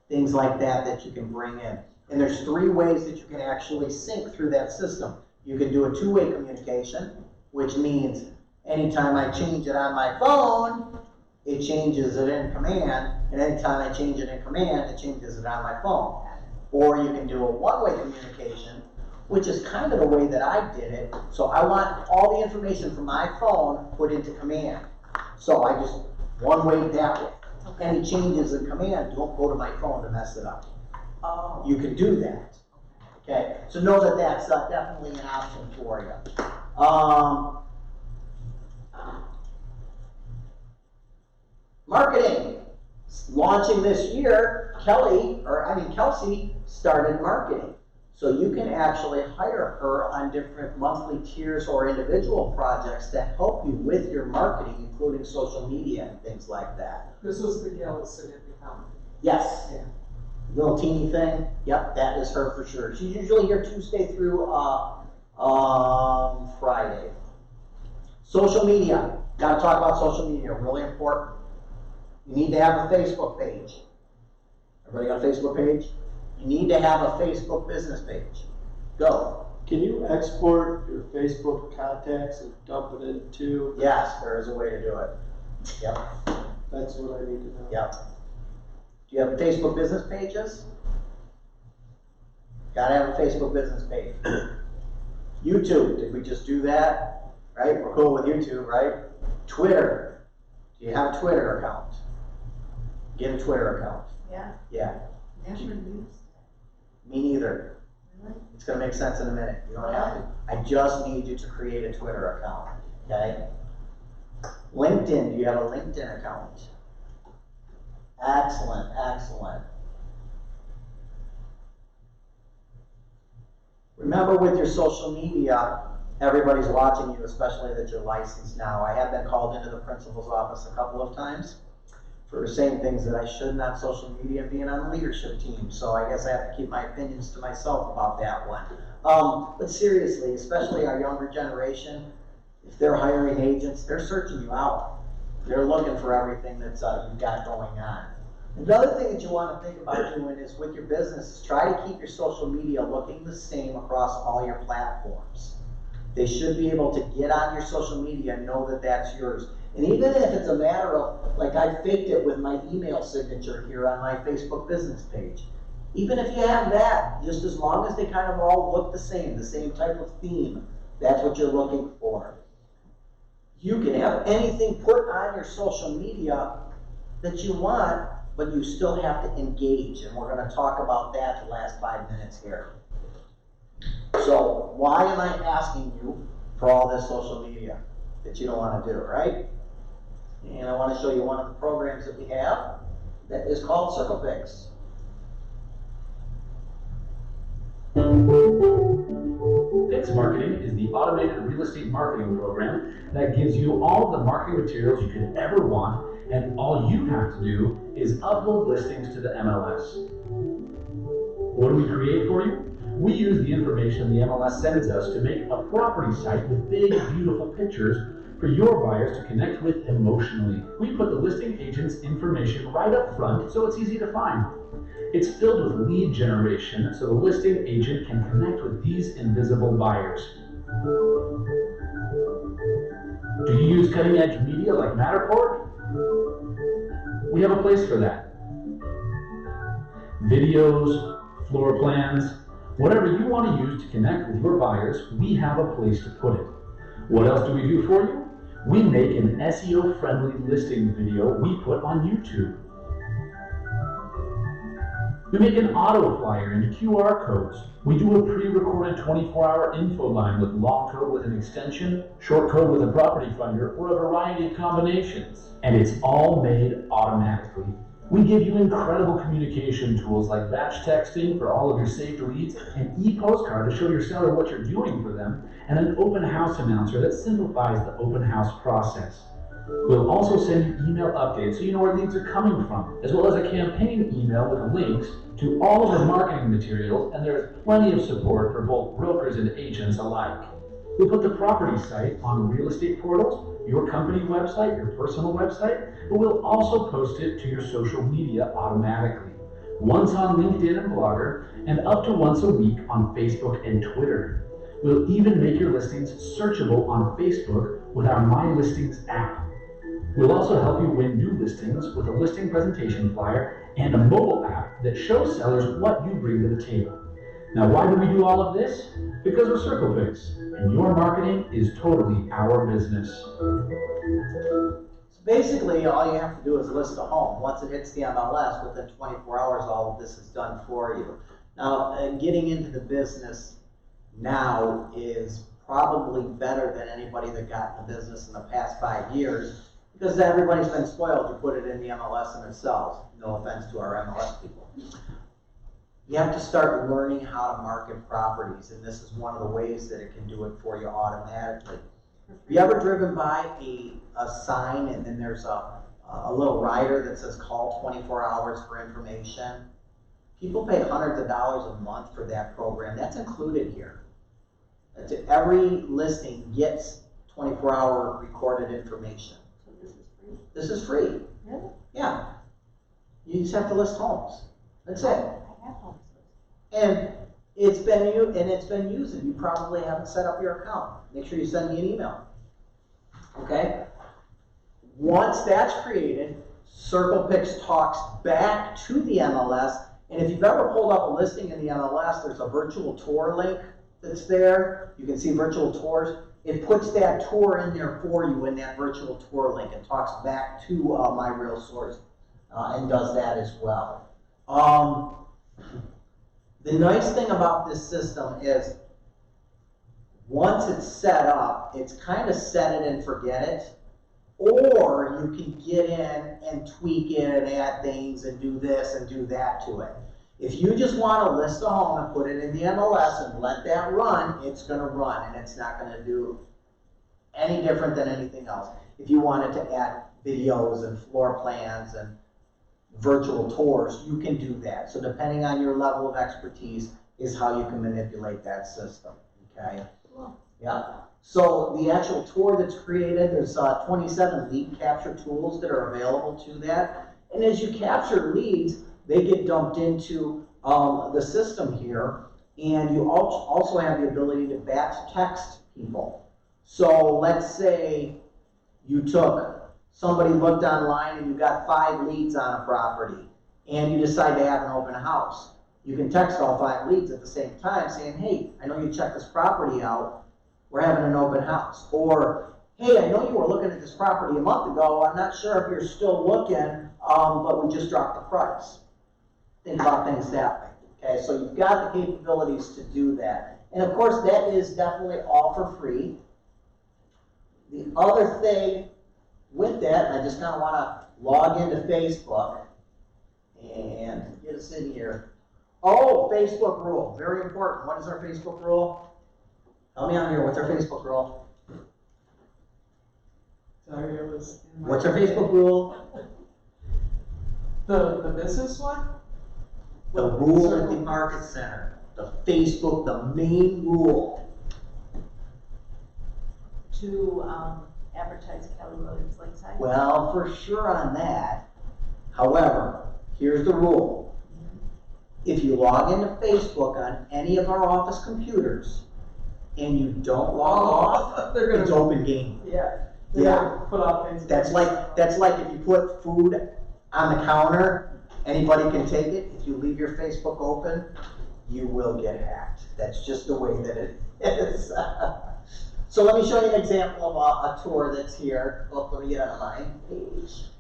things like that that you can bring in. And there's 3 ways that you can actually sync through that system. You can do a 2-way communication, which means anytime I change it on my phone, it changes it in command, and anytime I change it in command, it changes it on my phone. Or you can do a 1-way communication, which is kind of the way that I did it. So I want all the information from my phone put into command. So I just 1-way that way. Any changes in command don't go to my phone to mess it up. Oh. You can do that. Okay, so know that that's definitely an option for you. Marketing, launching this year, Kelsey started marketing. So you can actually hire her on different monthly tiers or individual projects to help you with your marketing, including social media and things like that. This was the gal that said at the county. Yes. Yeah. Little teeny thing, yep, that is her for sure. She's usually here Tuesday through Friday. Social media, gotta talk about social media, really important. You need to have a Facebook page. Everybody got a Facebook page? You need to have a Facebook business page. Go. Can you export your Facebook contacts and dump it into? Yes, there is a way to do it. Yep, That's what I need to know. yep. Do you have Facebook business pages? Gotta have a Facebook business page. YouTube, did we just do that? Right, we're cool with YouTube, right? Twitter, do you have a Twitter account? Get a Twitter account. Yeah, Yeah, never used me neither. it, really? It's gonna make sense in a minute, you don't have to. I just need you to create a Twitter account, okay? LinkedIn, do you have a LinkedIn account? Excellent, excellent. Remember with your social media, everybody's watching you, especially that you're licensed now. I have been called into the principal's office a couple of times for saying things that I shouldn't on social media, being on the leadership team. So I guess I have to keep my opinions to myself about that one. But seriously, especially our younger generation, if they're hiring agents, they're searching you out. They're looking for everything that's you've got going on. Another thing that you want to think about doing is with your business is try to keep your social media looking the same across all your platforms. They should be able to get on your social media and know that that's yours. And even if it's a matter of, like I faked it with my email signature here on my Facebook business page. Even if you have that, just as long as they kind of all look the same type of theme, that's what you're looking for. You can have anything put on your social media that you want, but you still have to engage, and we're going to talk about that the last 5 minutes here. So, why am I asking you for all this social media that you don't want to do, right? And I want to show you one of the programs that we have that is called Circle Pix. Pix Marketing is the automated real estate marketing program that gives you all the marketing materials you could ever want, and all you have to do is upload listings to the MLS. What do we create for you? We use the information the MLS sends us to make a property site with big, beautiful pictures for your buyers to connect with emotionally. We put the listing agent's information right up front so it's easy to find. It's filled with lead generation so the listing agent can connect with these invisible buyers. Do you use cutting-edge media like Matterport? We have a place for that. Videos, floor plans, whatever you want to use to connect with your buyers, we have a place to put it. What else do we do for you? We make an SEO-friendly listing video we put on YouTube. We make an auto flyer and QR codes. We do a pre-recorded 24-hour info line with long code with an extension, short code with a property finder, or a variety of combinations. And it's all made automatically. We give you incredible communication tools like batch texting for all of your saved leads, an e-postcard to show your seller what you're doing for them, and an open house announcer that simplifies the open house process. We'll also send you email updates so you know where leads are coming from, as well as a campaign email with links to all of the marketing materials, and there's plenty of support for both brokers and agents alike. We'll put the property site on real estate portals, your company website, your personal website, but we'll also post it to your social media automatically. once on LinkedIn and Blogger, and up to once a week on Facebook and Twitter. We'll even make your listings searchable on Facebook with our My Listings app. We'll also help you win new listings with a listing presentation flyer and a mobile app that shows sellers what you bring to the table. Now, why do we do all of this? Because we're Circle Picks, and your marketing is totally our business. So basically, all you have to do is list a home. Once it hits the MLS, within 24 hours, all of this is done for you. Now, getting into the business now is probably better than anybody that got in the business in the past 5 years, because everybody's been spoiled to put it in the MLS and it sells. No offense to our MLS people. You have to start learning how to market properties, and this is one of the ways that it can do it for you automatically. Have you ever driven by a sign and then there's a little rider that says call 24 hours for information? People pay hundreds of dollars a month for that program. That's included here. Every listing gets 24-hour recorded information. So this is free? This is free. Really? Yeah. You just have to list homes. That's it. I have homes. And it's been used, and you probably haven't set up your account. Make sure you send me an email. Okay? Once that's created, Circle Picks talks back to the MLS, and if you've ever pulled up a listing in the MLS, there's a virtual tour link that's there. You can see virtual tours. It puts that tour in there for you in that virtual tour link and talks back to My Real Source and does that as well. The nice thing about this system is once it's set up, it's kind of set it and forget it, or you can get in and tweak it and add things and do this and do that to it. If you just want to list a home and put it in the MLS and let that run, it's going to run, and it's not going to do any different than anything else. If you wanted to add videos and floor plans and virtual tours, you can do that. So depending on your level of expertise is how you can manipulate that system, okay? Cool. Yeah. So the actual tour that's created, there's 27 lead capture tools that are available to that. And as you capture leads, they get dumped into the system here, and you also have the ability to batch text people. So let's say you somebody looked online and you got 5 leads on a property, and you decide to have an open house. You can text all 5 leads at the same time saying, hey, I know you checked this property out, we're having an open house. Or, hey, I know you were looking at this property a month ago, I'm not sure if you're still looking, but we just dropped the price. Think about things that way. Okay, so you've got the capabilities to do that. And of course, that is definitely all for free. The other thing with that, I just kind of want to log into Facebook and get us in here. Oh, Facebook rule, very important. What is our Facebook rule? Help me out here, what's our Facebook rule? Sorry, it was. in my- What's our Facebook rule? The business one? The rule at the market center. The Facebook, the main rule. To advertise Kelly Williams Lakeside? Well, for sure on that. However, here's the rule. If you log into Facebook on any of our office computers and you don't log off, They're gonna- it's open game. Yeah. Yeah. Put out things. That's like if you put food on the counter, anybody can take it. If you leave your Facebook open, you will get hacked. That's just the way that it is. So let me show you an example of a tour that's here. Oh, let me get on my page.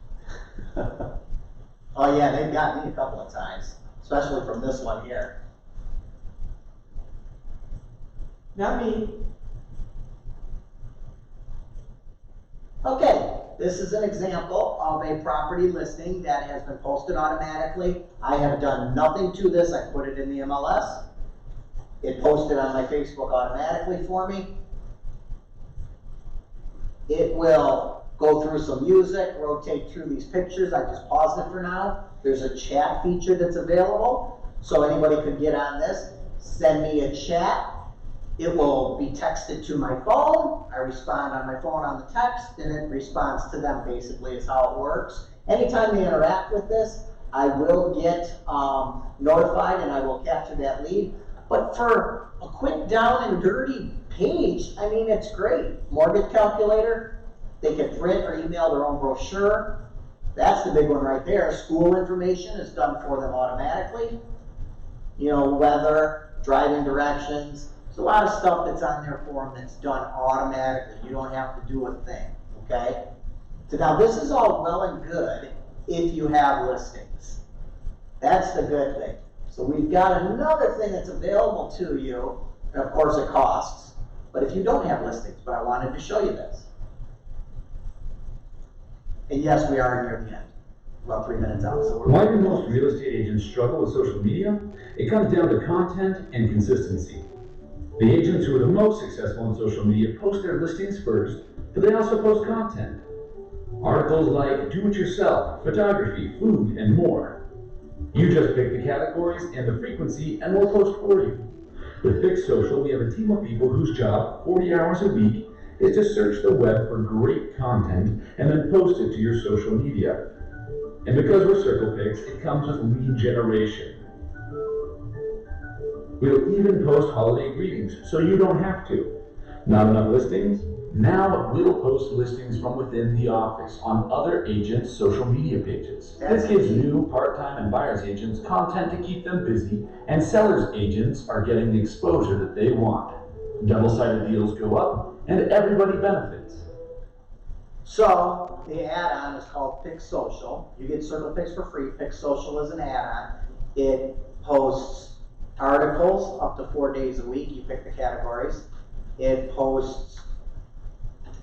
Oh yeah, they've got me a couple of times, especially from this one here. Not me. Okay, this is an example of a property listing that has been posted automatically. I have done nothing to this. I put it in the MLS. It posted on my Facebook automatically for me. It will go through some music, rotate through these pictures. I just paused it for now. There's a chat feature that's available, so anybody could get on this, send me a chat. It will be texted to my phone. I respond on my phone on the text, and it responds to them, basically, is how it works. Anytime they interact with this, I will get notified and I will capture that lead. But for a quick down and dirty page, I mean, it's great. Mortgage calculator, they can print or email their own brochure. That's the big one right there. School information is done for them automatically. You know, weather, driving directions. There's a lot of stuff that's on there for them that's done automatically. You don't have to do a thing, okay? So now this is all well and good if you have listings. That's the good thing. So we've got another thing that's available to you, and of course it costs, but if you don't have listings, but I wanted to show you this. And yes, we are near the end, about 3 minutes out. So Why do most real estate agents struggle with social media? It comes down to content and consistency. The agents who are the most successful on social media post their listings first, but they also post content. Articles like do-it-yourself, photography, food, and more. You just pick the categories and the frequency, and we'll post for you. With Fix Social, we have a team of people whose job, 40 hours a week, is to search the web for great content and then post it to your social media. And because we're Circle Picks, it comes with lead generation. We'll even post holiday greetings, so you don't have to. Not enough listings? Now we'll post listings from within the office on other agents' social media pages. This gives new part-time and buyer's agents content to keep them busy, and sellers' agents are getting the exposure that they want. Double-sided deals go up, and everybody benefits. So the add-on is called Fix Social. You get Circle Picks for free. Fix Social is an add-on. It posts articles up to 4 days a week. You pick the categories. It posts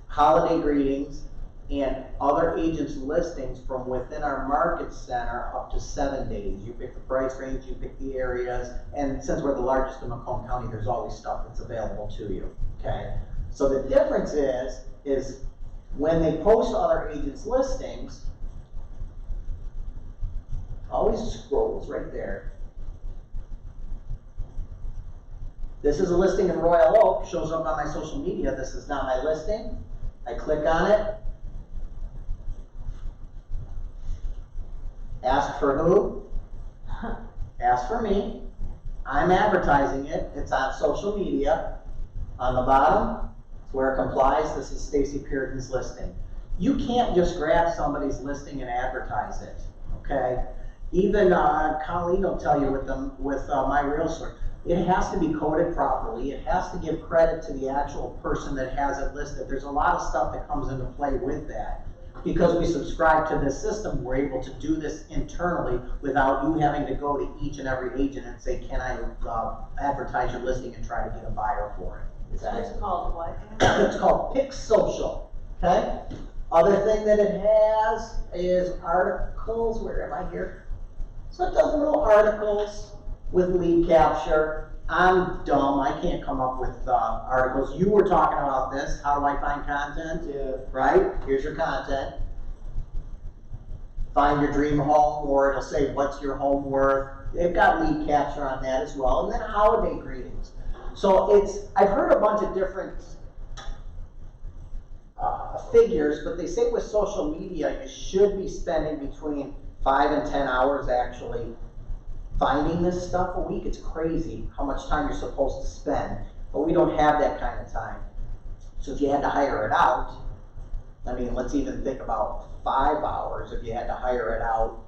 holiday greetings and other agents' listings from within our market center up to 7 days. You pick the price range, you pick the areas, and since we're the largest in Macomb County, there's always stuff that's available to you, okay? So the difference is when they post other agents' listings, always scrolls right there. This is a listing in Royal Oak, shows up on my social media. This is not my listing. I click on it. Ask for who? Ask for me. I'm advertising it. It's on social media. On the bottom, it's where it complies. This is Stacy Pearden's listing. You can't just grab somebody's listing and advertise it, okay? Even Colleen will tell you with My Realtor, it has to be coded properly. It has to give credit to the actual person that has it listed. There's a lot of stuff that comes into play with that. Because we subscribe to this system, we're able to do this internally without you having to go to each and every agent and say, can I advertise your listing and try to get a buyer for it? Okay? It's called what? It's called Fix Social, okay? Other thing that it has is articles. Where am I here? So it does little articles with lead capture. I'm dumb, I can't come up with articles. You were talking about this, how do I find content? Yeah. Right, here's your content. Find your dream home, or it'll say, what's your home worth? They've got lead capture on that as well, and then holiday greetings. So I've heard a bunch of different figures, but they say with social media, you should be spending between 5 and 10 hours actually finding this stuff a week. It's crazy how much time you're supposed to spend, but we don't have that kind of time. So if you had to hire it out, I mean, let's even think about 5 hours if you had to hire it out,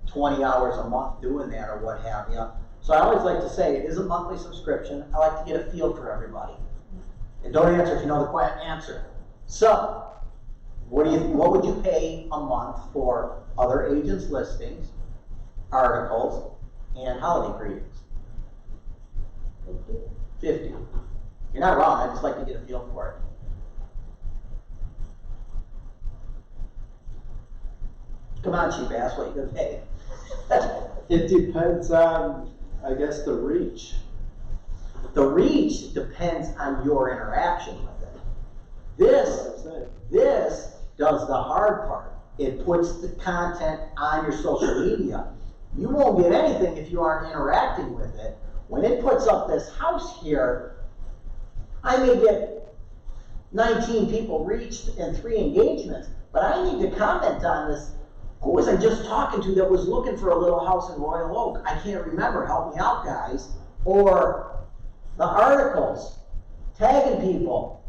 20 hours a month doing that or what have you. So I always like to say it is a monthly subscription. I like to get a feel for everybody. And don't answer if you know the answer. So, what would you pay a month for other agents' listings, articles, and holiday greetings? 50. You're not wrong, I just like to get a feel for it. Come on, cheap ass, what you gonna pay? It depends on, I guess, the reach. The reach depends on your interaction with it. This does the hard part. It puts the content on your social media. You won't get anything if you aren't interacting with it. When it puts up this house here, I may get 19 people reached and 3 engagements, but I need to comment on this who was I just talking to that was looking for a little house in Royal Oak? I can't remember, help me out, guys. Or the articles, tagging people.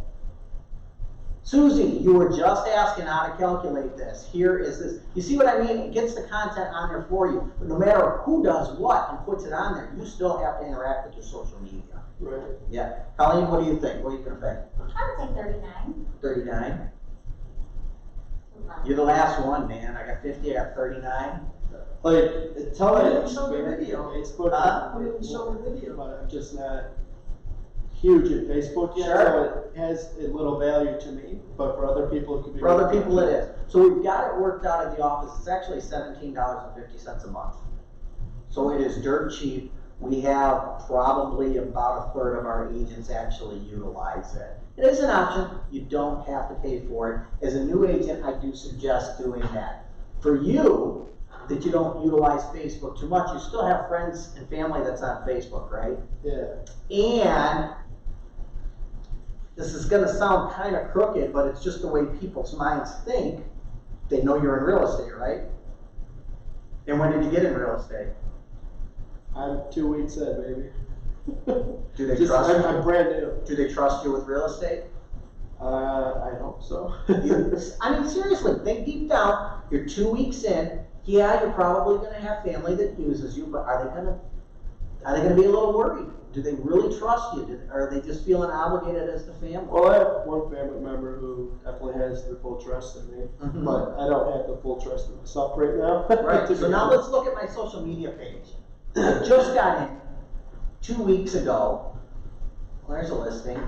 Susie, you were just asking how to calculate this. Here is this. You see what I mean? It gets the content on there for you. But no matter who does what and puts it on there, you still have to interact with your social media. Right. Yeah. Colleen, what do you think? What are you gonna pay? I would say 39. 39? You're the last one, man. I got 50, I got 39. Like, tell Put it it in social media. Facebook, Huh? Put it in social media. but I'm just not huge at Facebook yet, Sure. so it has a little value to me, but for other people, it could be. For other people it is. So we've got it worked out at the office. It's actually $17.50 a month. So it is dirt cheap. We have probably about a third of our agents actually utilize it. It is an option. You don't have to pay for it. As a new agent, I do suggest doing that. For you, that you don't utilize Facebook too much, you still have friends and family that's on Facebook, right? Yeah. And this is gonna sound kind of crooked, but it's just the way people's minds think. They know you're in real estate, right? And when did you get in real estate? I'm 2 weeks in, maybe. Do they Just, trust you? I'm brand new. Do they trust you with real estate? I hope so. I mean, seriously, think deep down. You're 2 weeks in. Yeah, you're probably gonna have family that uses you, but are they gonna be a little worried? Do they really trust you? Are they just feeling obligated as the family? Well, I have one family member who definitely has the full trust in me, Mhm. but I don't have the full trust in myself right now. Right, To so be now honest. let's look at my social media page. I just got in 2 weeks ago. Well, there's a listing.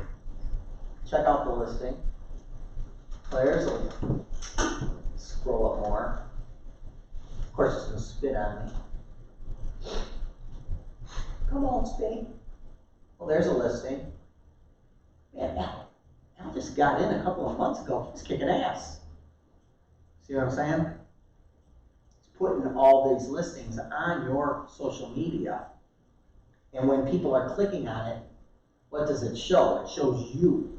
Check out the listing. There's a, scroll up more. Of course, it's gonna spit on me. Come on, Spade. Well, there's a listing. Man, Al just got in a couple of months ago. He's kicking ass. See what I'm saying? It's putting all these listings on your social media. And when people are clicking on it, what does it show? It shows you.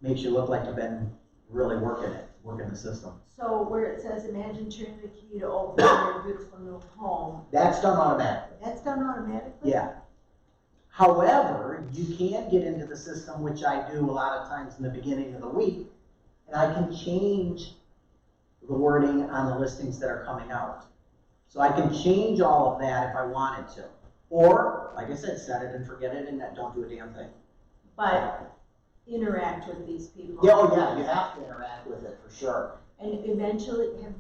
Makes you look like you've been really working the system. So where it says, imagine turning the key to open your beautiful new home, That's done automatically. that's done automatically? Yeah. However, you can get into the system, which I do a lot of times in the beginning of the week, and I can change the wording on the listings that are coming out. So I can change all of that if I wanted to. Or, like I said, set it and forget it and don't do a damn thing. But interact with these people. Yeah, oh yeah, you have to interact with it for sure. And eventually, I'm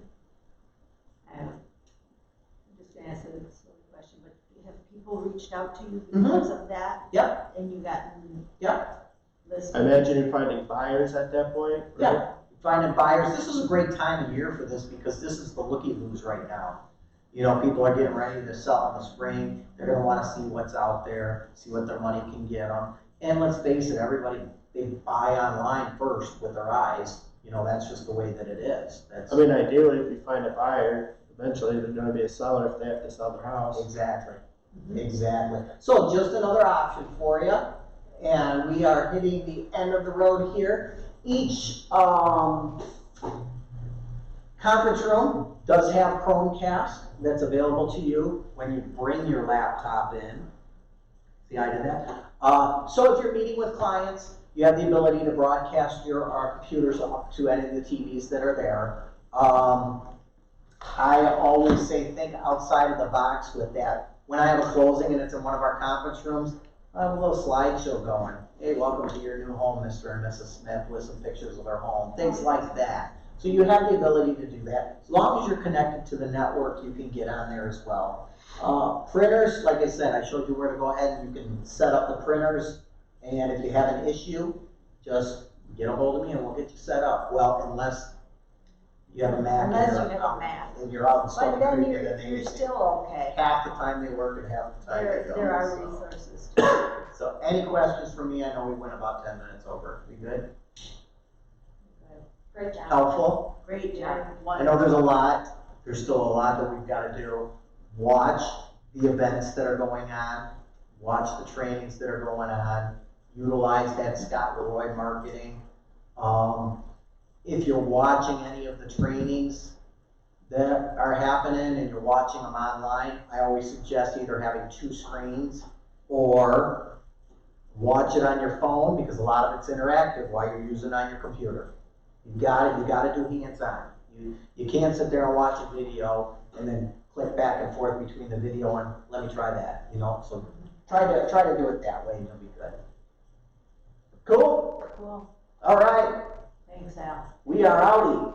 just gonna ask a silly question, but have people reached out to you because of that? Yep. And you gotten Yep. listed? I imagine you're finding buyers at that point, right? Yeah. Finding buyers. This is a great time of year for this because this is the looky-loos right now. You know, people are getting ready to sell in the spring. They're gonna wanna see what's out there, see what their money can get them. And let's face it, everybody, they buy online first with their eyes. You know, that's just the way that it is. That's I mean, ideally, if you find a buyer, eventually there's gonna be a seller if they have to sell their house. exactly, exactly. So just another option for you. And we are hitting the end of the road here. Each conference room does have Chromecast that's available to you when you bring your laptop in. See, I did that. So if you're meeting with clients, you have the ability to broadcast our computers up to any of the TVs that are there. I always say think outside of the box with that. When I have a closing and it's in one of our conference rooms, I have a little slideshow going. Hey, welcome to your new home, Mr. and Mrs. Smith, with some pictures of their home, things like that. So you have the ability to do that. As long as you're connected to the network, you can get on there as well. Printers, like I said, I showed you where to go ahead and you can set up the printers. And if you have an issue, just get a hold of me and we'll get you set up. Well, unless you have a Mac. Unless you have a Mac. And you're out in But Stony then Creek, and you're still okay. half the time they work and half the time they don't. There are so. resources too. So any questions for me? I know we went about 10 minutes over. We good? Great job. Helpful? Great job. I know there's a lot. There's still a lot that we've got to do. Watch the events that are going on. Watch the trainings that are going on. Utilize that Scott Leroy marketing. If you're watching any of the trainings, that are happening and you're watching them online, I always suggest either having 2 screens or watch it on your phone, because a lot of it's interactive while you're using it on your computer. You gotta do hands-on. You can't sit there and watch a video and then click back and forth between the video and let me try that, you know? So try to do it that way and it'll be good. Cool? Cool, All right, thanks, Al. we are outie.